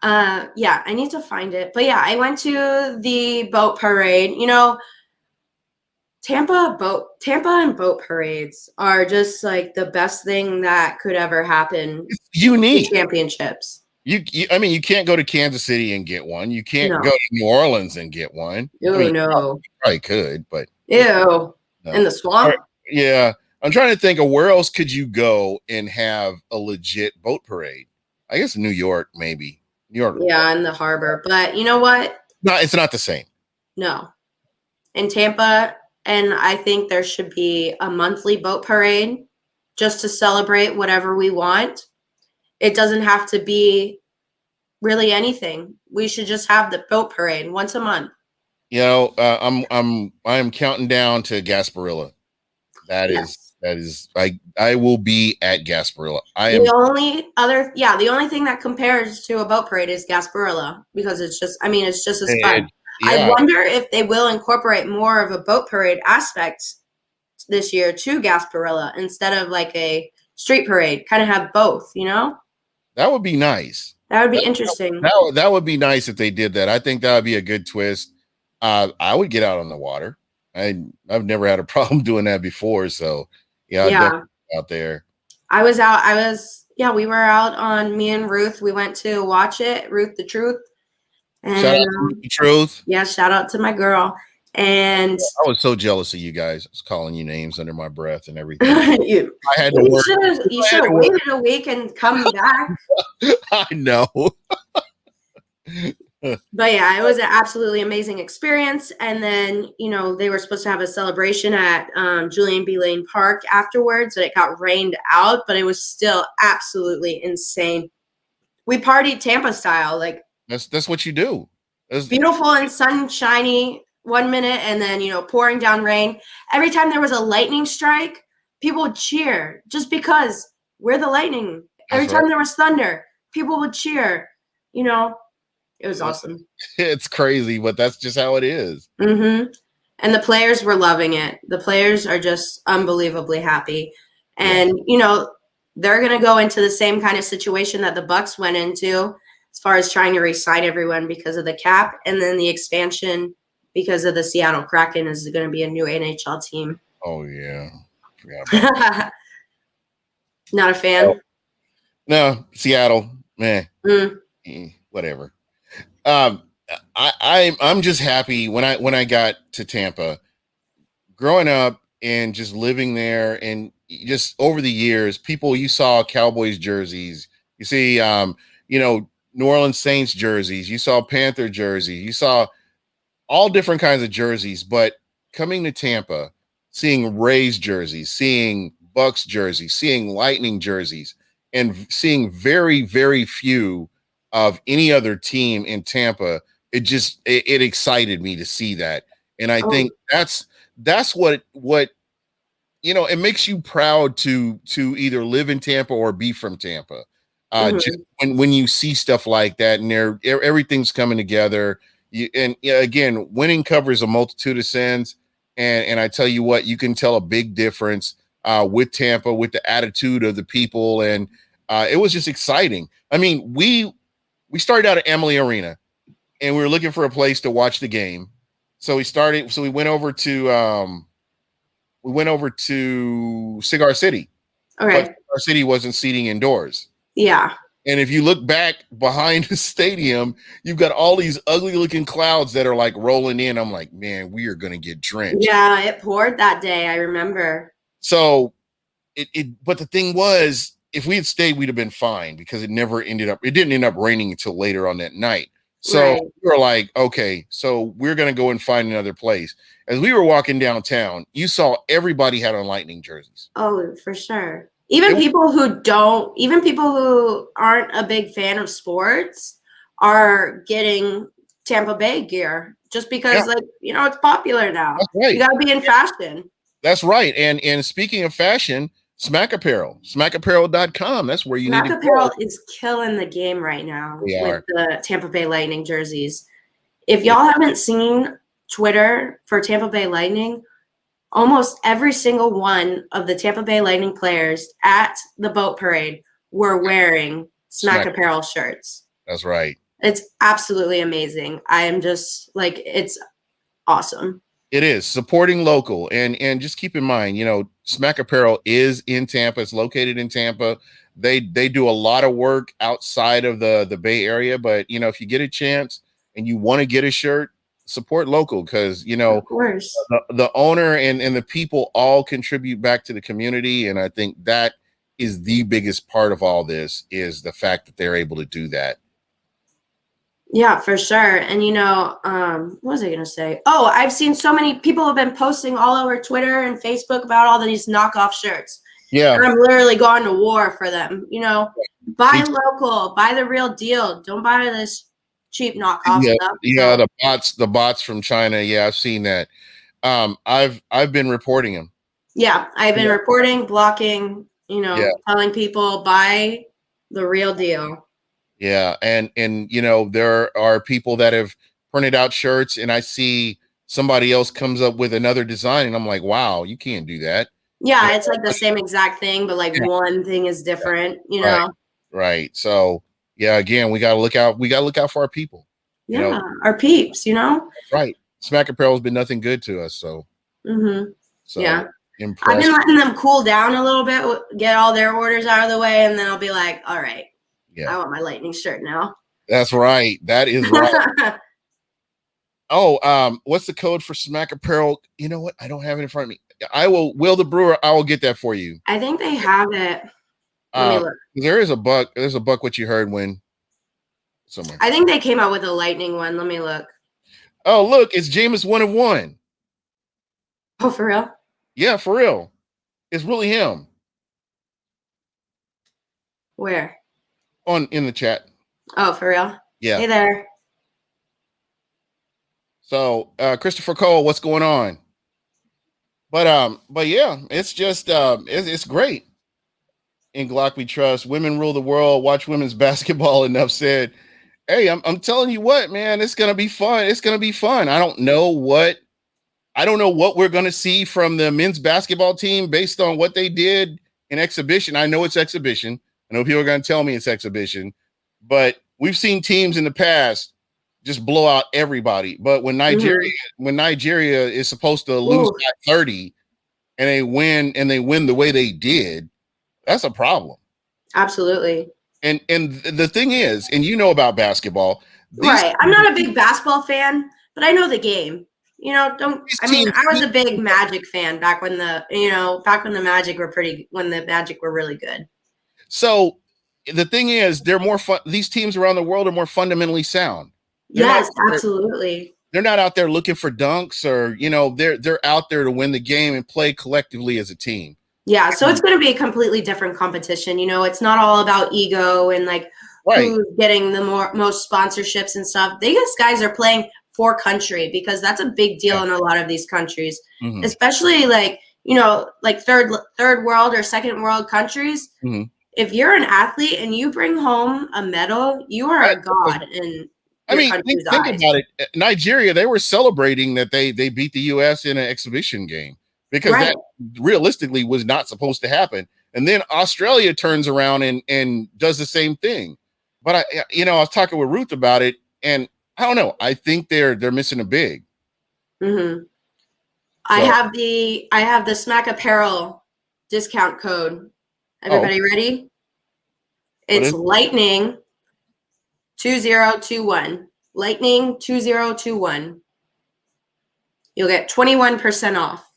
I need to find it. But yeah, I went to the boat parade. Tampa and boat parades are just like the best thing that could ever happen. It's unique. Championships. You can't go to Kansas City and get one. You can't go to New Orleans and get one. No. You probably could, but no. In the swamp. Yeah, I'm trying to think of where else could you go and have a legit boat parade. I guess New York, maybe. New York. Yeah, in the harbor. But you know what? No, it's not the same. No. In Tampa. And I think there should be a monthly boat parade just to celebrate whatever we want. It doesn't have to be really anything. We should just have the boat parade once a month. I'm counting down to Gasparilla. That is I will be at Gasparilla. The only thing that compares to a boat parade is Gasparilla because it's just as fun. Yeah. I wonder if they will incorporate more of a boat parade aspect this year to Gasparilla instead of like a street parade. Kind of have both, That would be nice. That would be interesting. That would be nice if they did that. I think that would be a good twist. I would get out on the water. I've never had a problem doing that before. So yeah. Out there. We were out on me and Ruth. We went to watch it. Ruth the Truth. And, shout out to the Truth. Yeah, shout out to my girl. And I was so jealous of you guys. I was calling you names under my breath and everything. I had to work. You should have waited a week and come back. I know. But yeah, it was an absolutely amazing experience. And then, they were supposed to have a celebration at Julian B. Lane Park afterwards, but it got rained out, but it was still absolutely insane. We partied Tampa style, like that's what you do. It's beautiful and sunshiny 1 minute and then, pouring down rain. Every time there was a lightning strike, people would cheer just because we're the Lightning. Every time there was thunder, people would cheer. It was awesome. It's crazy, but that's just how it is. Mm-hmm. And the players were loving it. The players are just unbelievably happy. And, they're going to go into the same kind of situation that the Bucs went into as far as trying to re-sign everyone because of the cap, and then the expansion because of the Seattle Kraken is going to be a new NHL team. Oh, yeah. Not a fan? No, Seattle, man. Whatever. I'm just happy when I got to Tampa. Growing up, and just living there, and just over the years, people, you saw Cowboys jerseys, you see, New Orleans Saints jerseys, you saw Panther jerseys, you saw all different kinds of jerseys. But coming to Tampa, seeing Rays jerseys, seeing Bucs jerseys, seeing Lightning jerseys, and seeing very, very few of any other team in Tampa, it excited me to see that. And I think that's what it makes you proud to either live in Tampa or be from Tampa. Just when you see stuff like that, and everything's coming together. Again, winning covers a multitude of sins, and I tell you what, you can tell a big difference with Tampa, with the attitude of the people, and it was just exciting. I mean, we started out at Emily Arena, and we were looking for a place to watch the game. So we went over to Cigar City. Okay. But Cigar City wasn't seating indoors. Yeah. And if you look back behind the stadium, you've got all these ugly looking clouds that are like rolling in. I'm like, man, we are going to get drenched. Yeah, it poured that day. I remember. So but the thing was, if we had stayed, we'd have been fine, because it didn't end up raining until later on that night. So we were like, okay, so we're going to go and find another place. As we were walking downtown, you saw everybody had on Lightning jerseys. Oh, for sure. Even people who aren't a big fan of sports are getting Tampa Bay gear just because, it's popular now. That's right. You got to be in fashion. That's right. And speaking of fashion, Smack Apparel, smackapparel.com. That's where you need to go. Apparel is killing the game right now with the Tampa Bay Lightning jerseys. If y'all haven't seen Twitter for Tampa Bay Lightning, almost every single one of the Tampa Bay Lightning players at the boat parade were wearing Smack Apparel shirts. That's right. It's absolutely amazing. I am just it's awesome. It is supporting local, and just keep in mind, Smack Apparel is in Tampa. It's located in Tampa. They do a lot of work outside of the Bay Area, but if you get a chance and you want to get a shirt, support local, because of course the owner and the people all contribute back to the community, and I think that is the biggest part of all this, is the fact that they're able to do that. Yeah, for sure. And what was I gonna say? Oh, I've seen so many people have been posting all over Twitter and Facebook about all these knockoff shirts. Yeah, and I'm literally going to war for them. Buy local, buy the real deal. Don't buy this cheap knockoff stuff. Yeah, the bots from China. Yeah, I've seen that. I've been reporting them. Yeah, I've been reporting, blocking, telling people buy the real deal. Yeah, and there are people that have printed out shirts, and I see somebody else comes up with another design, and I'm like, wow, you can't do that. Yeah, it's like the same exact thing, but one thing is different, Right. So yeah, again, we gotta look out. We gotta look out for our people. Yeah, our peeps, Right. Smack Apparel has been nothing good to us, so. So yeah. Impressed. I've been letting them cool down a little bit, get all their orders out of the way, and then I'll be like, all right. Yeah. I want my Lightning shirt now. That's right. That is right. What's the code for Smack Apparel? You know what? I don't have it in front of me. Will the Brewer, I will get that for you. I think they have it. Let me look. There's a buck what you heard when somewhere. I think they came out with a Lightning one. Let me look. Oh, look, it's Jameis 1 of 1. Oh, for real? Yeah, for real. It's really him. Where? In the chat. Oh, for real? Yeah. Hey there. So Christopher Cole, what's going on? But yeah, it's just it's great. In Glock we trust. Women rule the world. Watch women's basketball. Enough said. Hey, I'm telling you what, man, it's gonna be fun. It's gonna be fun. I don't know what we're gonna see from the men's basketball team based on what they did in exhibition. I know it's exhibition. I know people are going to tell me it's exhibition, but we've seen teams in the past just blow out everybody. But when Nigeria is supposed to lose by 30 and they win the way they did, that's a problem. Absolutely. And the thing is, and about basketball. Right. I'm not a big basketball fan, but I know the game. I was a big Magic fan back when the Magic were really good. So the thing is, they're more fun. These teams around the world are more fundamentally sound. Yes, absolutely. They're not out there looking for dunks or, they're out there to win the game and play collectively as a team. Yeah, so it's going to be a completely different competition. It's not all about ego and who's getting the most sponsorships and stuff. These guys are playing for country because that's a big deal in a lot of these countries, especially third world or second world countries. Mm-hmm. If you're an athlete and you bring home a medal, you are a god in think about it. Nigeria, they were celebrating that they beat the U.S. in an exhibition game because that realistically was not supposed to happen. And then Australia turns around and does the same thing. But I was talking with Ruth about it, and I don't know. I think they're missing a big. Mm-hmm. So. I have the Smack Apparel discount code. Everybody ready? It's Lightning 2021. Lightning 2021. You'll get 21% off.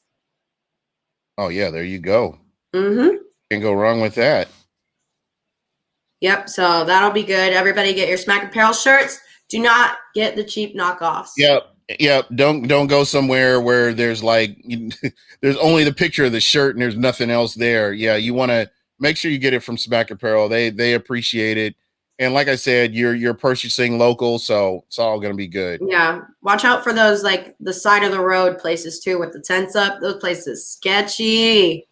Oh yeah, there you go. Mm-hmm. Can't go wrong with that. Yep, so that'll be good. Everybody get your Smack Apparel shirts. Do not get the cheap knockoffs. Yep. Don't go somewhere where there's there's only the picture of the shirt and there's nothing else there. Yeah, you want to make sure you get it from Smack Apparel. They appreciate it. And like I said, you're purchasing local, so it's all going to be good. Yeah. Watch out for those the side of the road places too with the tents up. Those places sketchy.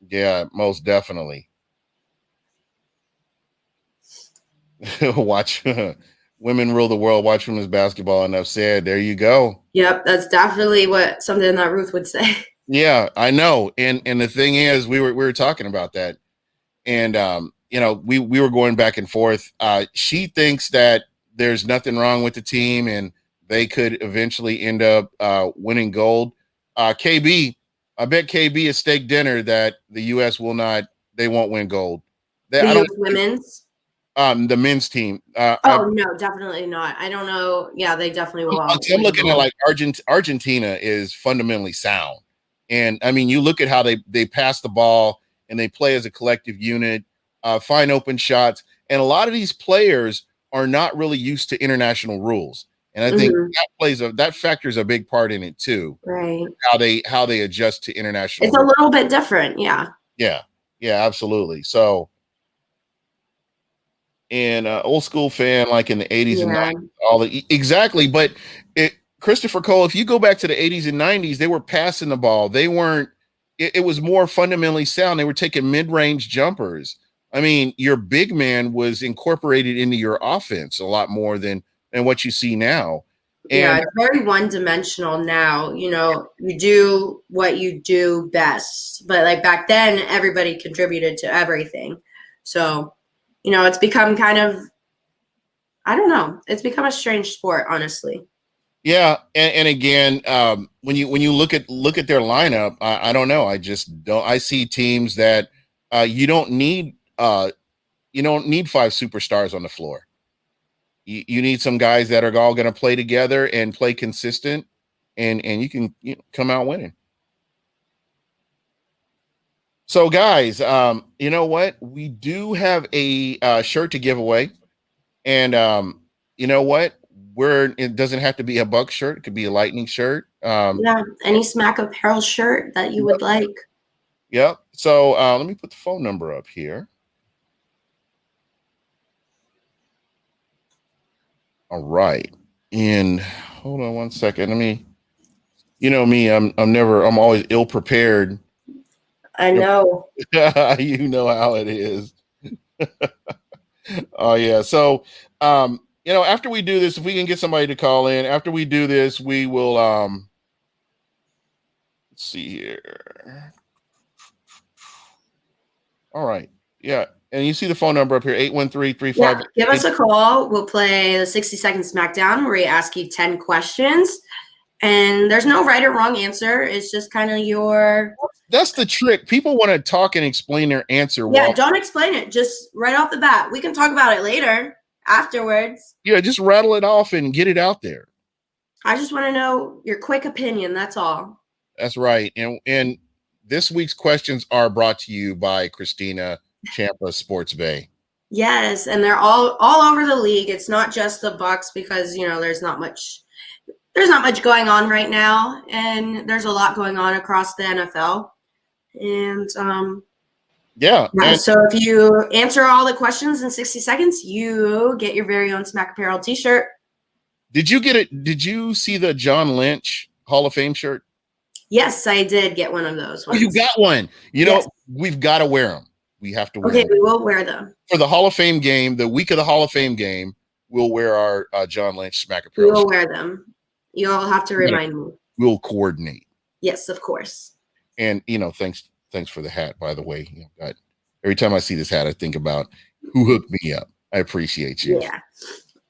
Yeah, most definitely. Watch women rule the world. Watch women's basketball. Enough said. There you go. Yep, that's definitely something that Ruth would say. Yeah, I know. And the thing is, we were talking about that, and we were going back and forth. She thinks that there's nothing wrong with the team, and they could eventually end up winning gold. KB, I bet KB is steak dinner that the U.S. they won't win gold. The U.S. women's. The men's team. No, definitely not. I don't know. Yeah, they definitely will. I'm looking at Argentina is fundamentally sound. And I mean, you look at how they pass the ball and they play as a collective unit, find open shots. And a lot of these players are not really used to international rules. And I think that factors a big part in it too. Right. How they adjust to international rules. A little bit different. Yeah. Yeah, absolutely. So, and old school fan, like in the 80s and 90s, exactly. But Christopher Cole, if you go back to the 80s and 90s, they were passing the ball. They weren't, it was more fundamentally sound. They were taking mid-range jumpers. I mean, your big man was incorporated into your offense a lot more than what you see now. And it's very one-dimensional now. You do what you do best. But back then, everybody contributed to everything. So, it's become kind of, I don't know. It's become a strange sport, honestly. Yeah, and again, when you look at their lineup, I don't know. I just don't. I see teams that you don't need 5 superstars on the floor. You need some guys that are all going to play together and play consistent, and you can come out winning. So, guys, you know what? We do have a shirt to give away, and you know what? It doesn't have to be a Bucs shirt; it could be a Lightning shirt. Any Smack Apparel shirt that you would like. Yep. So let me put the phone number up here. All right, and hold on one second. Let me. You know me; I'm always ill prepared. I know. You know how it is. Oh yeah. So, after we do this, if we can get somebody to call in, after we do this, we will. Let's see here. All right. Yeah. And you see the phone number up here, 813-35. Yeah, give us a call. We'll play the 60-second Smackdown where we ask you 10 questions. And there's no right or wrong answer. It's just kind of your... That's the trick. People want to talk and explain their answer. Yeah, don't explain it. Just right off the bat. We can talk about it later, afterwards. Yeah, just rattle it off and get it out there. I just want to know your quick opinion. That's all. That's right. And this week's questions are brought to you by Christina, Tampa Sports Bae. Yes, and they're all over the league. It's not just the Bucs because there's not much going on right now, and there's a lot going on across the NFL. And Yeah. And so if you answer all the questions in 60 seconds, you get your very own Smack Apparel t-shirt. did you get it? Did you see the John Lynch Hall of Fame shirt? Yes, I did get one of those ones. Oh, you got one. Yes. We've got to wear them. We have to wear Okay, them. we will wear them. For the Hall of Fame game, the week of the Hall of Fame game, we'll wear our John Lynch Smack Apparel. We will wear them. You all have to remind me. We'll coordinate. Yes, of course. And thanks for the hat, by the way. Every time I see this hat, I think about who hooked me up. I appreciate you. Yeah,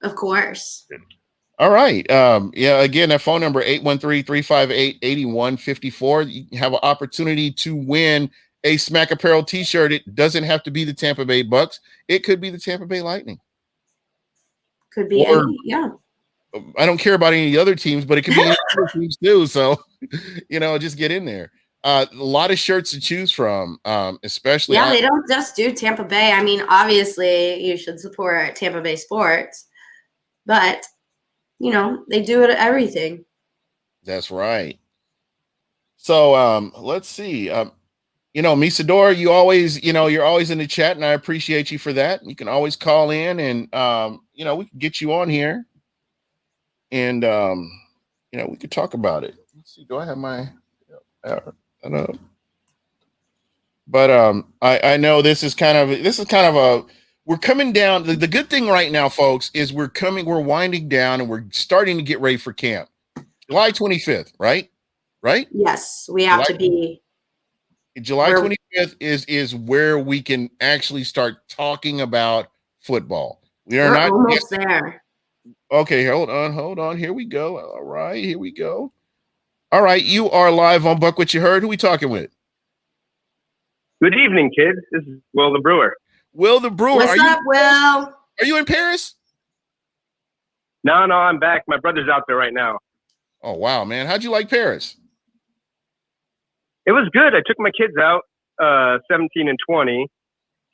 of course. All right. Again, that phone number 813-358-8154. You have an opportunity to win a Smack Apparel t-shirt. It doesn't have to be the Tampa Bay Bucs. It could be the Tampa Bay Lightning. Could be any, yeah. I don't care about any other teams, but it could be any other teams too. So, just get in there. A lot of shirts to choose from, especially. Yeah, they don't just do Tampa Bay. I mean, obviously, you should support Tampa Bay sports, but they do it everything. That's right. So, let's see. Misador, you're always in the chat, and I appreciate you for that. You can always call in, and we can get you on here, and we could talk about it. Let's see. Do I have my? I know. But I know this is kind of a we're coming down. The good thing right now, folks, is we're winding down, and we're starting to get ready for camp. July 25th, right? Right? Yes, we have to be. July 25th is where we can actually start talking about football. We're not almost there. Okay, hold on. Here we go. All right, here we go. All right, you are live on Buck What You Heard. Who we talking with? Good evening, kids. This is Will the Brewer. Will the Brewer. What's up, Will? Are you in Paris? No, I'm back. My brother's out there right now. Oh, wow, man. How'd you like Paris? It was good. I took my kids out, 17 and 20.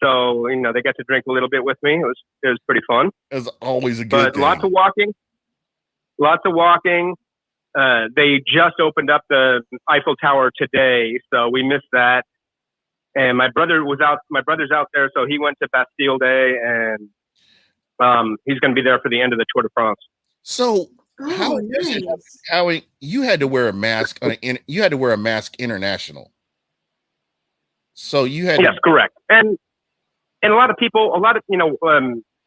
So, they got to drink a little bit with me. It was pretty fun. It's always a good thing. Lots of walking. They just opened up the Eiffel Tower today, so we missed that. And my brother's out there, so he went to Bastille Day, and he's going to be there for the end of the Tour de France. So how you had to wear a mask you had to wear a mask international. So you had yes, correct. And a lot of people,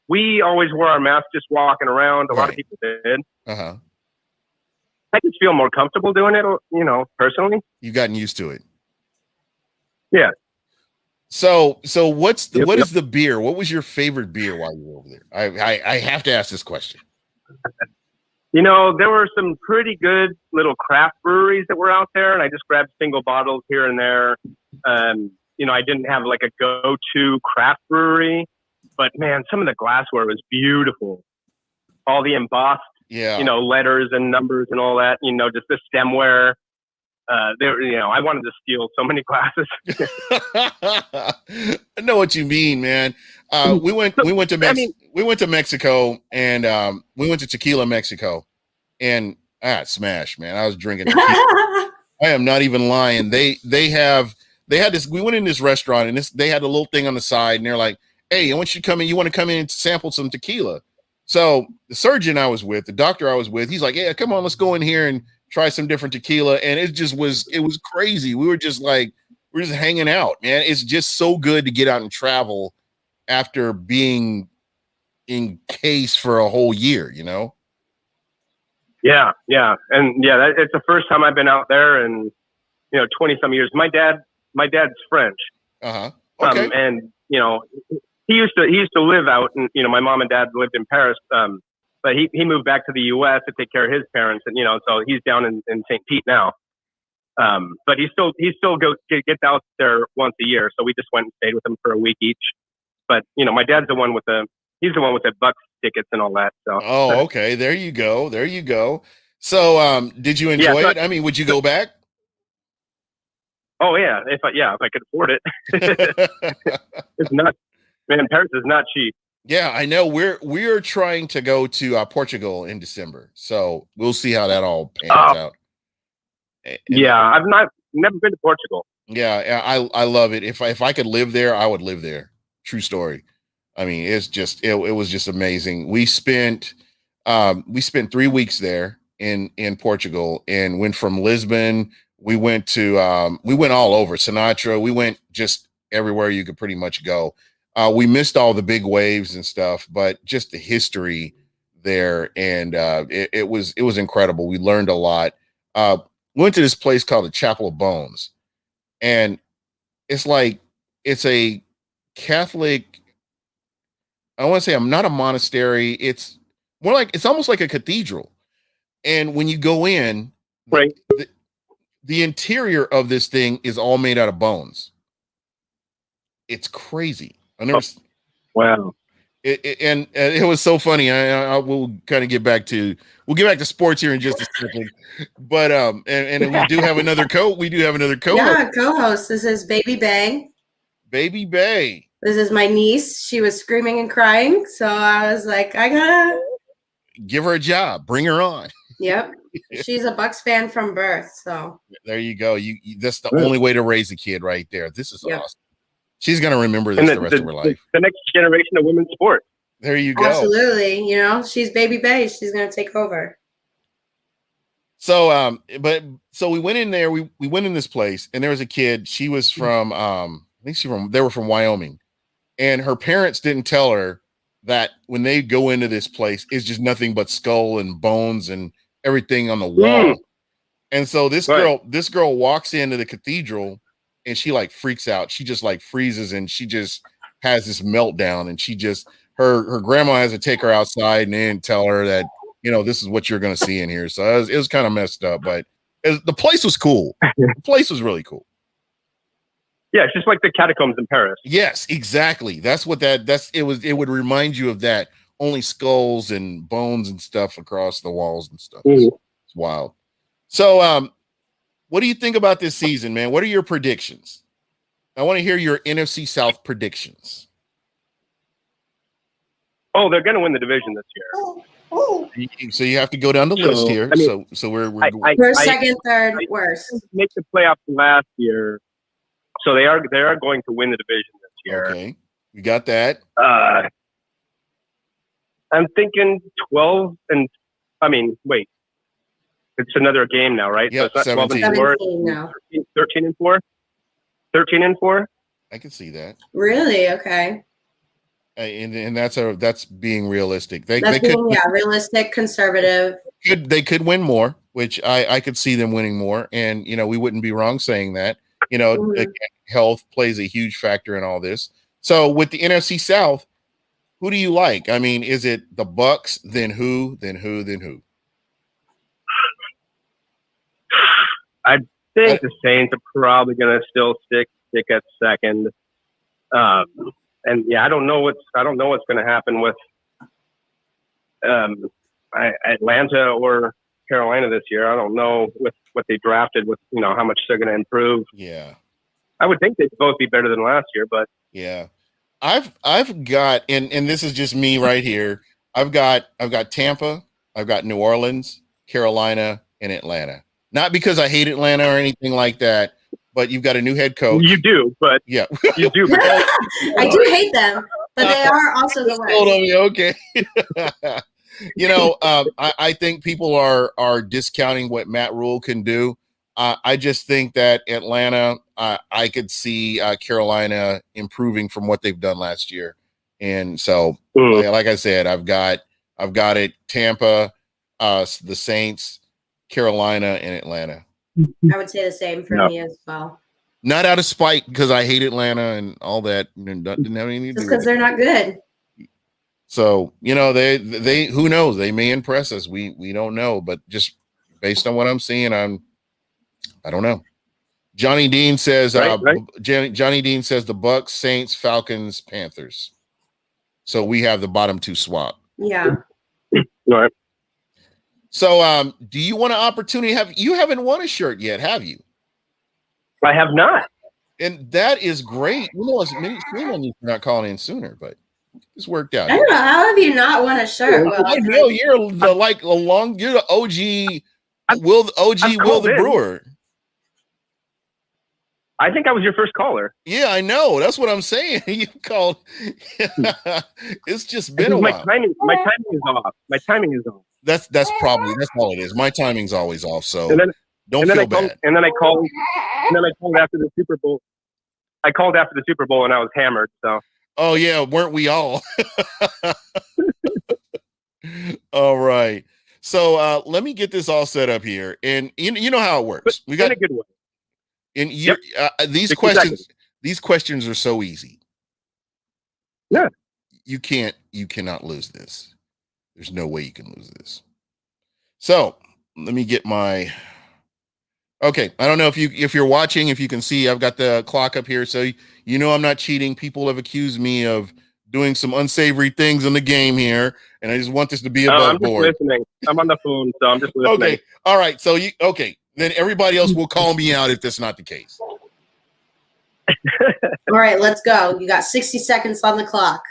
we always wore our mask just walking around. A lot of people did. Uh-huh. I just feel more comfortable doing it, personally. You've gotten used to it. Yeah. So what is the beer? What was your favorite beer while you were over there? I have to ask this question. There were some pretty good little craft breweries that were out there, and I just grabbed single bottles here and there. I didn't have like a go-to craft brewery, but man, some of the glassware was beautiful. All the embossed, letters and numbers and all that, just the stemware. I wanted to steal so many glasses. I know what you mean, man. We went to Mexico, and we went to Tequila, Mexico, and smash, man. I was drinking tequila. I am not even lying. They had this. We went in this restaurant, and they had a little thing on the side, and they're like, "Hey, I want you to come in. You want to come in and sample some tequila?" So the surgeon I was with, the doctor I was with, he's like, "Yeah, come on, let's go in here and try some different tequila." And it was crazy. We're just hanging out, man. It's just so good to get out and travel after being in case for a whole year, Yeah. And it's the first time I've been out there in, 20 some years. My dad's French. Uh-huh. Okay. And, he used to live out, and, my mom and dad lived in Paris. But he moved back to the U.S. to take care of his parents, and so he's down in St. Pete now. But he still gets out there once a year. So we just went and stayed with him for a week each. But my dad's the one with the Bucs tickets and all that. So okay, there you go. So, did you enjoy so it? I mean, would you go back? Oh yeah, if I could afford it. It's not, man. Paris is not cheap. Yeah, I know. We're trying to go to Portugal in December, so we'll see how that all pans out. Yeah, I've never been to Portugal. Yeah, I love it. If I could live there, I would live there. True story. I mean, it's just it was just amazing. We spent 3 weeks there in Portugal and went from Lisbon. We went to we went all over Sinatra. We went just everywhere you could pretty much go. We missed all the big waves and stuff, but just the history there, and it was incredible. We learned a lot. Went to this place called the Chapel of Bones, and it's like it's a Catholic. I want to say I'm not a monastery. It's more like it's almost like a cathedral. And when you go in, Right. The interior of this thing is all made out of bones. It's crazy. I never. Wow. And it was so funny. I will kind of get back to sports here in just a second. But and we do have another We do have another co-host. Yeah, co-host. This is Baby Bae. Baby Bae. This is my niece. She was screaming and crying, so I was like, I gotta give her a job. Bring her on. Yep. She's a Bucs fan from birth, so there you go. You that's the only way to raise a kid right there. This is awesome. She's gonna remember this the rest of her life. The next generation of women's sports. There you go. Absolutely. You know, she's Baby Bae. She's gonna take over. So so we went in there, we went in this place, and there was a kid. She was from they were from Wyoming. And her parents didn't tell her that when they go into this place, it's just nothing but skull and bones and everything on the wall. And so this girl walks into the cathedral and she like freaks out. She just like freezes and she just has this meltdown. And she just her grandma has to take her outside and then tell her that, you know, this is what you're going to see in here. So it was kind of messed up, but the place was cool. The place was really cool. Yeah, it's just like the catacombs in Paris. Yes, exactly. That's what it would remind you of that. Only skulls and bones and stuff across the walls and stuff. It's wild. So, what do you think about this season, man? What are your predictions? I want to hear your NFC South predictions. Oh, they're going to win the division this year. So you have to go down the list here. I mean, so we're second, third, worst. Make the playoffs last year. So they are going to win the division this year. Okay, you got that. I'm thinking 12 and wait, it's another game now, right? Yeah, so it's not 12 and 4 now. 13 and 4. 13 and 4. I can see that. Really? Okay. And that's being realistic. They could being, realistic, conservative. They could win more, which I could see them winning more, and you know we wouldn't be wrong saying that. You know, health plays a huge factor in all this. So with the NFC South, who do you like? I mean, is it the Bucs, then who? I think the Saints are probably going to still stick at second. And yeah, I don't know what's going to happen with Atlanta or Carolina this year. I don't know with what they drafted, with how much they're going to improve. Yeah, I would think they'd both be better than last year, but yeah, I've got and this is just me right here. I've got Tampa, I've got New Orleans, Carolina, and Atlanta. Not because I hate Atlanta or anything like that, but you've got a new head coach. You do, but yeah, you do. But I do hate them, but they are also the worst. Okay. I think people are discounting what Matt Rule can do. I just think that Atlanta, I could see Carolina improving from what they've done last year, and so like I said, I've got it: Tampa, the Saints, Carolina, and Atlanta. I would say the same for me as well. Not out of spite because I hate Atlanta and all that. Didn't have anything to do just because they're not good. So, they who knows? They may impress us. We don't know, but just based on what I'm seeing, I don't know. Johnny Dean says Johnny Dean says the Bucs, Saints, Falcons, Panthers. So we have the bottom two swap. Yeah. All right. So, do you want an opportunity? You haven't won a shirt yet, have you? I have not. And that is great. You know, shame on you for not calling in sooner, but it's worked out. I don't know. How have you not won a shirt? Well, I know you're you're the OG. Will the Brewer? I think I was your first caller. Yeah, I know. That's what I'm saying. You called. It's just been a while. My timing is off. My timing is off. That's all it is. My timing's always off. So don't feel bad. And then I called after the Super Bowl. I called after the Super Bowl and I was hammered. So. Oh yeah, weren't we all? All right. So let me get this all set up here, and you know how it works. We got in a good way. And these 60 questions, seconds. these questions are so easy. Yeah. You cannot lose this. There's no way you can lose this. So let me get my. Okay, I don't know if you're watching, if you can see, I've got the clock up here, so you know I'm not cheating. People have accused me of doing some unsavory things in the game here, and I just want this to be above board. I'm just listening. I'm on the phone, so I'm just listening. Okay, all right. So then everybody else will call me out if that's not the case. All right, let's go. You got 60 seconds on the clock.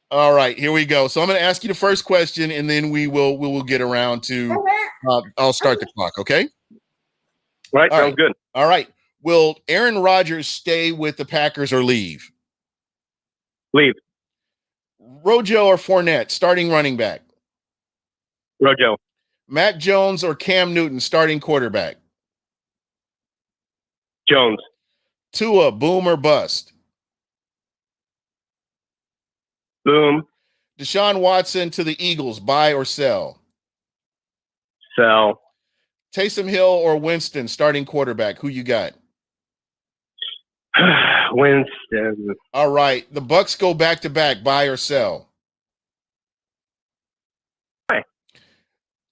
All right, here we go. So I'm going to ask you the first question, and then we will get around to. I'll start the clock. Okay. Right. Sounds good. All right. Will Aaron Rodgers stay with the Packers or leave? Leave. Rojo or Fournette, starting running back? Rojo. Mac Jones or Cam Newton, starting quarterback? Jones. Tua, boom or bust? Boom. Deshaun Watson to the Eagles, buy or sell? Sell. Taysom Hill or Winston, starting quarterback? Who you got? Winston. All right. The Bucs go back-to-back, buy or sell? Buy.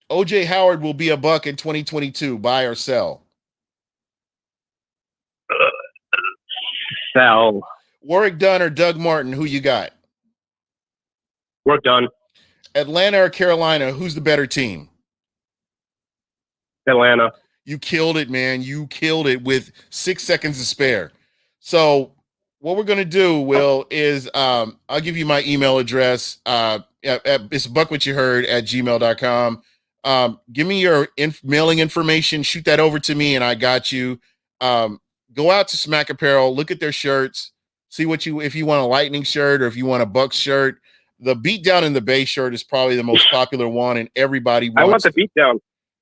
O.J. Howard will be a Buck in 2022, buy or sell? Sell. Warwick Dunn or Doug Martin, who you got? Work done. Atlanta or Carolina, who's the better team? Atlanta. You killed it, man. You killed it with 6 seconds to spare. So what we're going to do, Will, is I'll give you my email address. It's buckwhatyouheard@gmail.com. Give me your mailing information. Shoot that over to me, and I got you. Go out to Smack Apparel. Look at their shirts. See if you want a Lightning shirt or if you want a Bucs shirt. The Beat Down in the Bay shirt is probably the most popular one, and everybody wants. I want the Beat Down.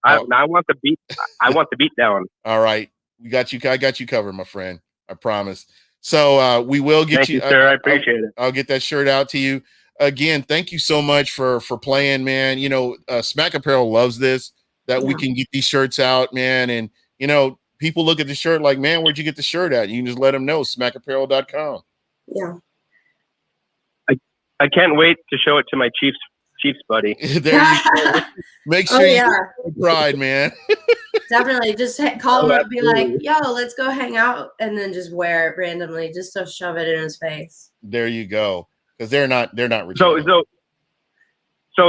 I want the beat. I want the beat down. All right, we got you. I got you covered, my friend. I promise. So we will get Thank you, sir. I appreciate it. I'll get that shirt out to you. Again, thank you so much for playing, man. You know, Smack Apparel loves this, that we can get these shirts out, man. And you know, people look at the shirt like, man, where'd you get the shirt at? You can just let them know, smackapparel.com. Yeah. I can't wait to show it to my Chiefs buddy. There you go. Make sure you take pride, man. Definitely. Just call him up and be like, yo, let's go hang out, and then just wear it randomly just to shove it in his face. There you go. Because they're not So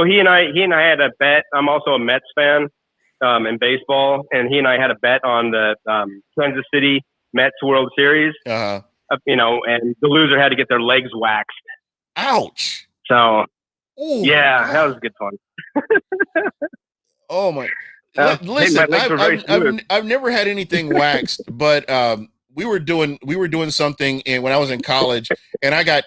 he and I had a bet. I'm also a Mets fan in baseball, and he and I had a bet on the Kansas City Mets World Series. Uh-huh. You know, and the loser had to get their legs waxed. Ouch. So ooh, yeah, that was good fun. Oh my! Listen, I've never had anything waxed, but we were doing something, and when I was in college, and I got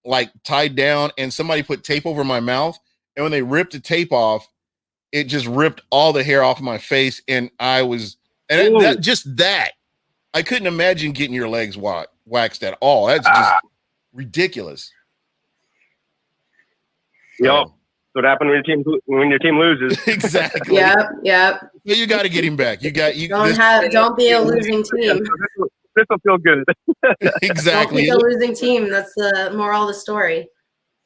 like tied down, and somebody put tape over my mouth, and when they ripped the tape off, it just ripped all the hair off of my face, and I couldn't imagine getting your legs waxed at all. That's just ridiculous. Yep. What happened when your team loses? Exactly. Yep. You got to get him back. Don't be a losing team. This will feel good. Exactly. Don't be a losing team. That's the moral of the story.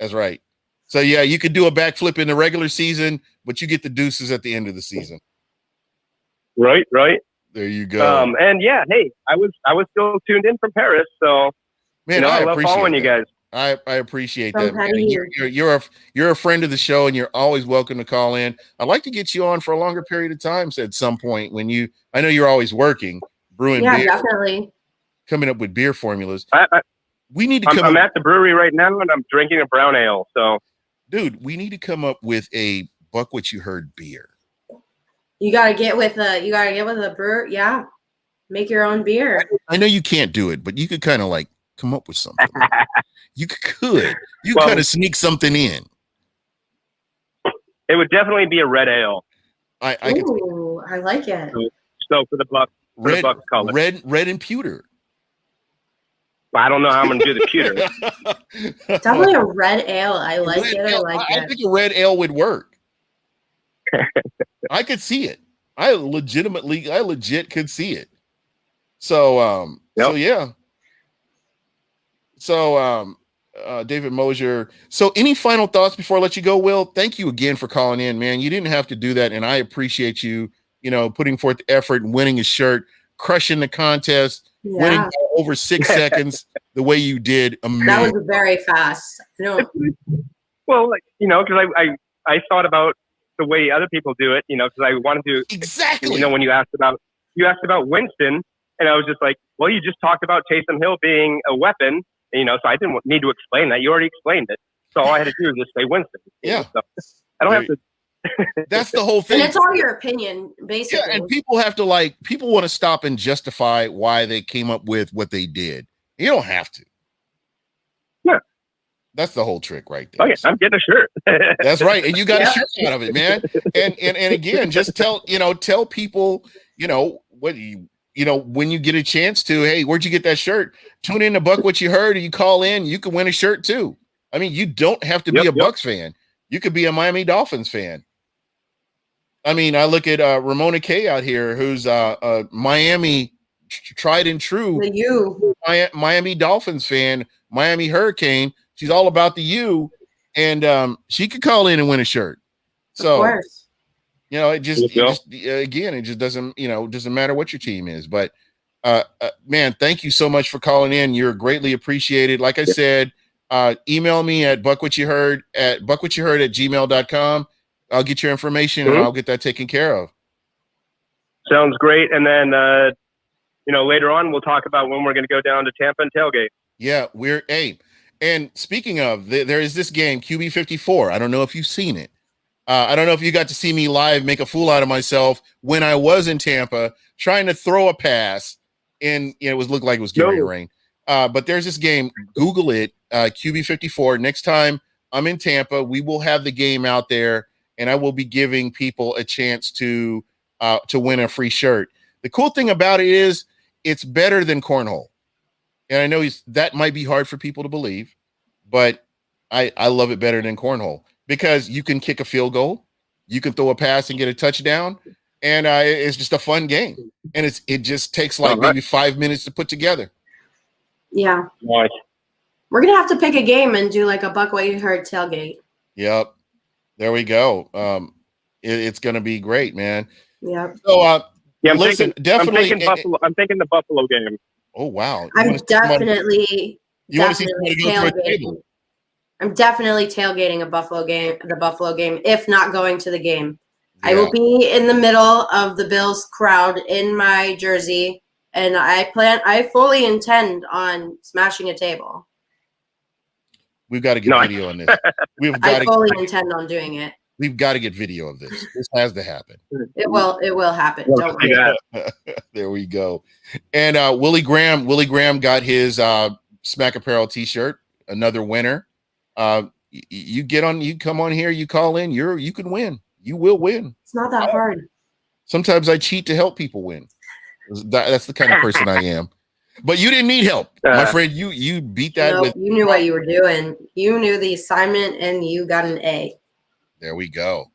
That's right. So yeah, you could do a backflip in the regular season, but you get the deuces at the end of the season. Right. There you go. And yeah, hey, I was still tuned in from Paris, so man, I love following you guys. I appreciate From that, man. Patty And you're a friend of the show, and you're always welcome to call in. I'd like to get you on for a longer period of time at some point when I know you're always working, brewing Yeah, beer, definitely. coming up with beer formulas. I, We need to I'm at the brewery right now, and I'm drinking a brown ale. So, dude, we need to come up with a Buck What You Heard beer. You gotta get with a brewer. Yeah, make your own beer. I know you can't do it, but you could kind of like come up with something. You kind of sneak something in. it would definitely be a red ale. I like it. So for the Bucs, color. Red and pewter. I don't know how I'm going to do the pewter. Definitely a red ale. I like it. I think a red ale would work. I could see it. I legit could see it. So, Yep. David Mosier. So any final thoughts before I let you go, Will? Thank you again for calling in, man. You didn't have to do that. And I appreciate you, putting forth the effort and winning a shirt, crushing the contest, winning over 6 seconds the way you did. Amazing. That was very fast. No. Well, because I thought about the way other people do it, because I wanted to exactly. When you asked about Winston, and I was just like, well, you just talked about Taysom Hill being a weapon, so I didn't need to explain that. You already explained it. So all I had to do was just say Winston. Yeah. So I don't have to. That's the whole thing. And it's all your opinion, basically. Yeah, and people have to people want to stop and justify why they came up with what they did. You don't have to. Yeah. That's the whole trick right there. Okay, I'm getting a shirt. That's right. And you got a shirt out of it, man. And again, just tell people, when you get a chance to, hey, where'd you get that shirt? Tune in to Buck What You Heard, or you call in, you can win a shirt too. I mean, you don't have to be a Bucs fan. You could be a Miami Dolphins fan. I mean, I look at Ramona Kay out here, who's a Miami tried and true Miami Dolphins fan, Miami Hurricane. She's all about the U, and she could call in and win a shirt. So, of course. It just doesn't matter what your team is. But man, thank you so much for calling in. You're greatly appreciated. Like I said, email me at buckwhatyouheard@gmail.com. I'll get your information and I'll get that taken care of. Sounds great. And then, later on, we'll talk about when we're going to go down to Tampa and tailgate. Yeah, and speaking of, there is this game, QB 54. I don't know if you've seen it. I don't know if you got to see me live make a fool out of myself when I was in Tampa trying to throw a pass, and it looked like it was getting rain. But there's this game. Google it, QB 54. Next time I'm in Tampa, we will have the game out there, and I will be giving people a chance to win a free shirt. The cool thing about it is it's better than cornhole. And I know that might be hard for people to believe, but I love it better than cornhole because you can kick a field goal, you can throw a pass and get a touchdown, and it's just a fun game. And it just takes maybe 5 minutes to put together. Yeah. Nice. We're going to have to pick a game and do a Buck What You Heard tailgate. Yep. There we go. It's going to be great, man. Yep. So, listen, definitely. I'm thinking the Buffalo game. Oh, wow. I'm definitely tailgating. I'm definitely tailgating the Buffalo game, if not going to the game. Yeah. I will be in the middle of the Bills crowd in my jersey, and I fully intend on smashing a table. We've got to get video on this. I fully intend on doing it. We've got to get video of this. This has to happen. It will happen. Don't worry. There we go. And Willie Graham got his Smack Apparel t-shirt, another winner. You come on here, you call in, you can win. You will win. It's not that hard. Sometimes I cheat to help people win. That's the kind of person I am. But you didn't need help, my friend. You beat that with. You knew what you were doing. You knew the assignment, and you got an A. There we go.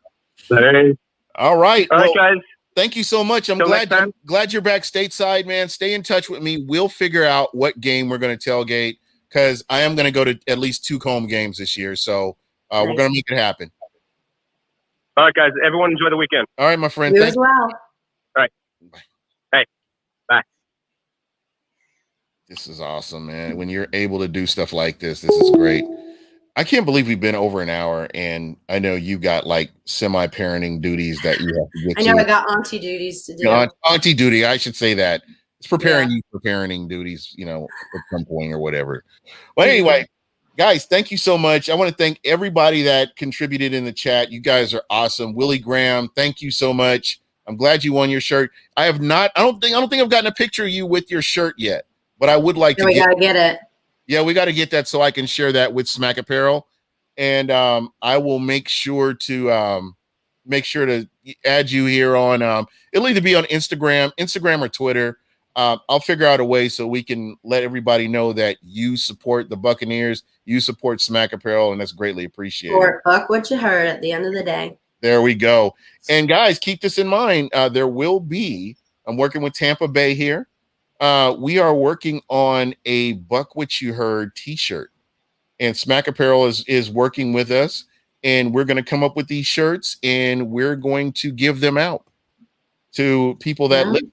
Hey. All right. All right, guys. Thank you so much. I'm glad you're back stateside, man. Stay in touch with me. We'll figure out what game we're going to tailgate because I am going to go to at least 2 home games this year. So we're going to make it happen. All right, guys. Everyone enjoy the weekend. All right, my friend. You as well. All right. Bye. Hey. Bye. This This is awesome, man. When you're able to do stuff like this is great. I can't believe we've been over an hour, and I know you got like semi-parenting duties that you have to get I know to. I got auntie duties to do. Auntie duty, I should say that. It's preparing Yeah. you for parenting duties, you know, at some point or whatever. But anyway, guys, thank you so much. I want to thank everybody that contributed in the chat. You guys are awesome. Willie Graham, thank you so much. I'm glad you won your shirt. I don't think I've gotten a picture of you with your shirt yet, but I would like to we gotta get it. Yeah, we got to get that so I can share that with Smack Apparel, and I will make sure to add you here on. It'll either be on Instagram or Twitter. I'll figure out a way so we can let everybody know that you support the Buccaneers, you support Smack Apparel, and that's greatly appreciated. Or buck what you heard at the end of the day. There we go. And guys, keep this in mind. There will be. I'm working with Tampa Bay here. We are working on a Buck What You Heard t-shirt, and Smack Apparel is working with us, and we're going to come up with these shirts, and we're going to give them out to people that live.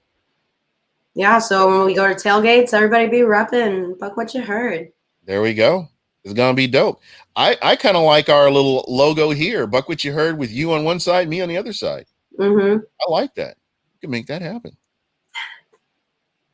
Yeah, so when we go to tailgates, everybody be repping Buck What You Heard. There we go. It's going to be dope. I kind of like our little logo here, Buck What You Heard, with you on one side, me on the other side. I like that. You can make that happen.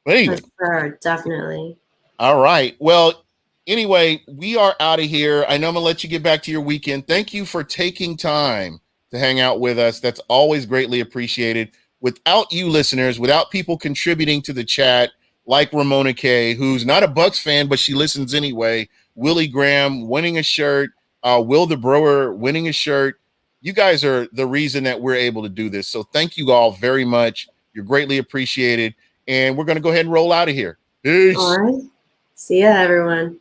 But anyway, sure, definitely. All right. Well, anyway, we are out of here. I know I'm gonna let you get back to your weekend. Thank you for taking time to hang out with us. That's always greatly appreciated. Without you listeners, without people contributing to the chat, like Ramona K, who's not a Bucs fan, but she listens anyway, Willie Graham winning a shirt, Will the Brewer winning a shirt. You guys are the reason that we're able to do this. So thank you all very much. You're greatly appreciated. And we're going to go ahead and roll out of here. Peace. All right. See ya, everyone.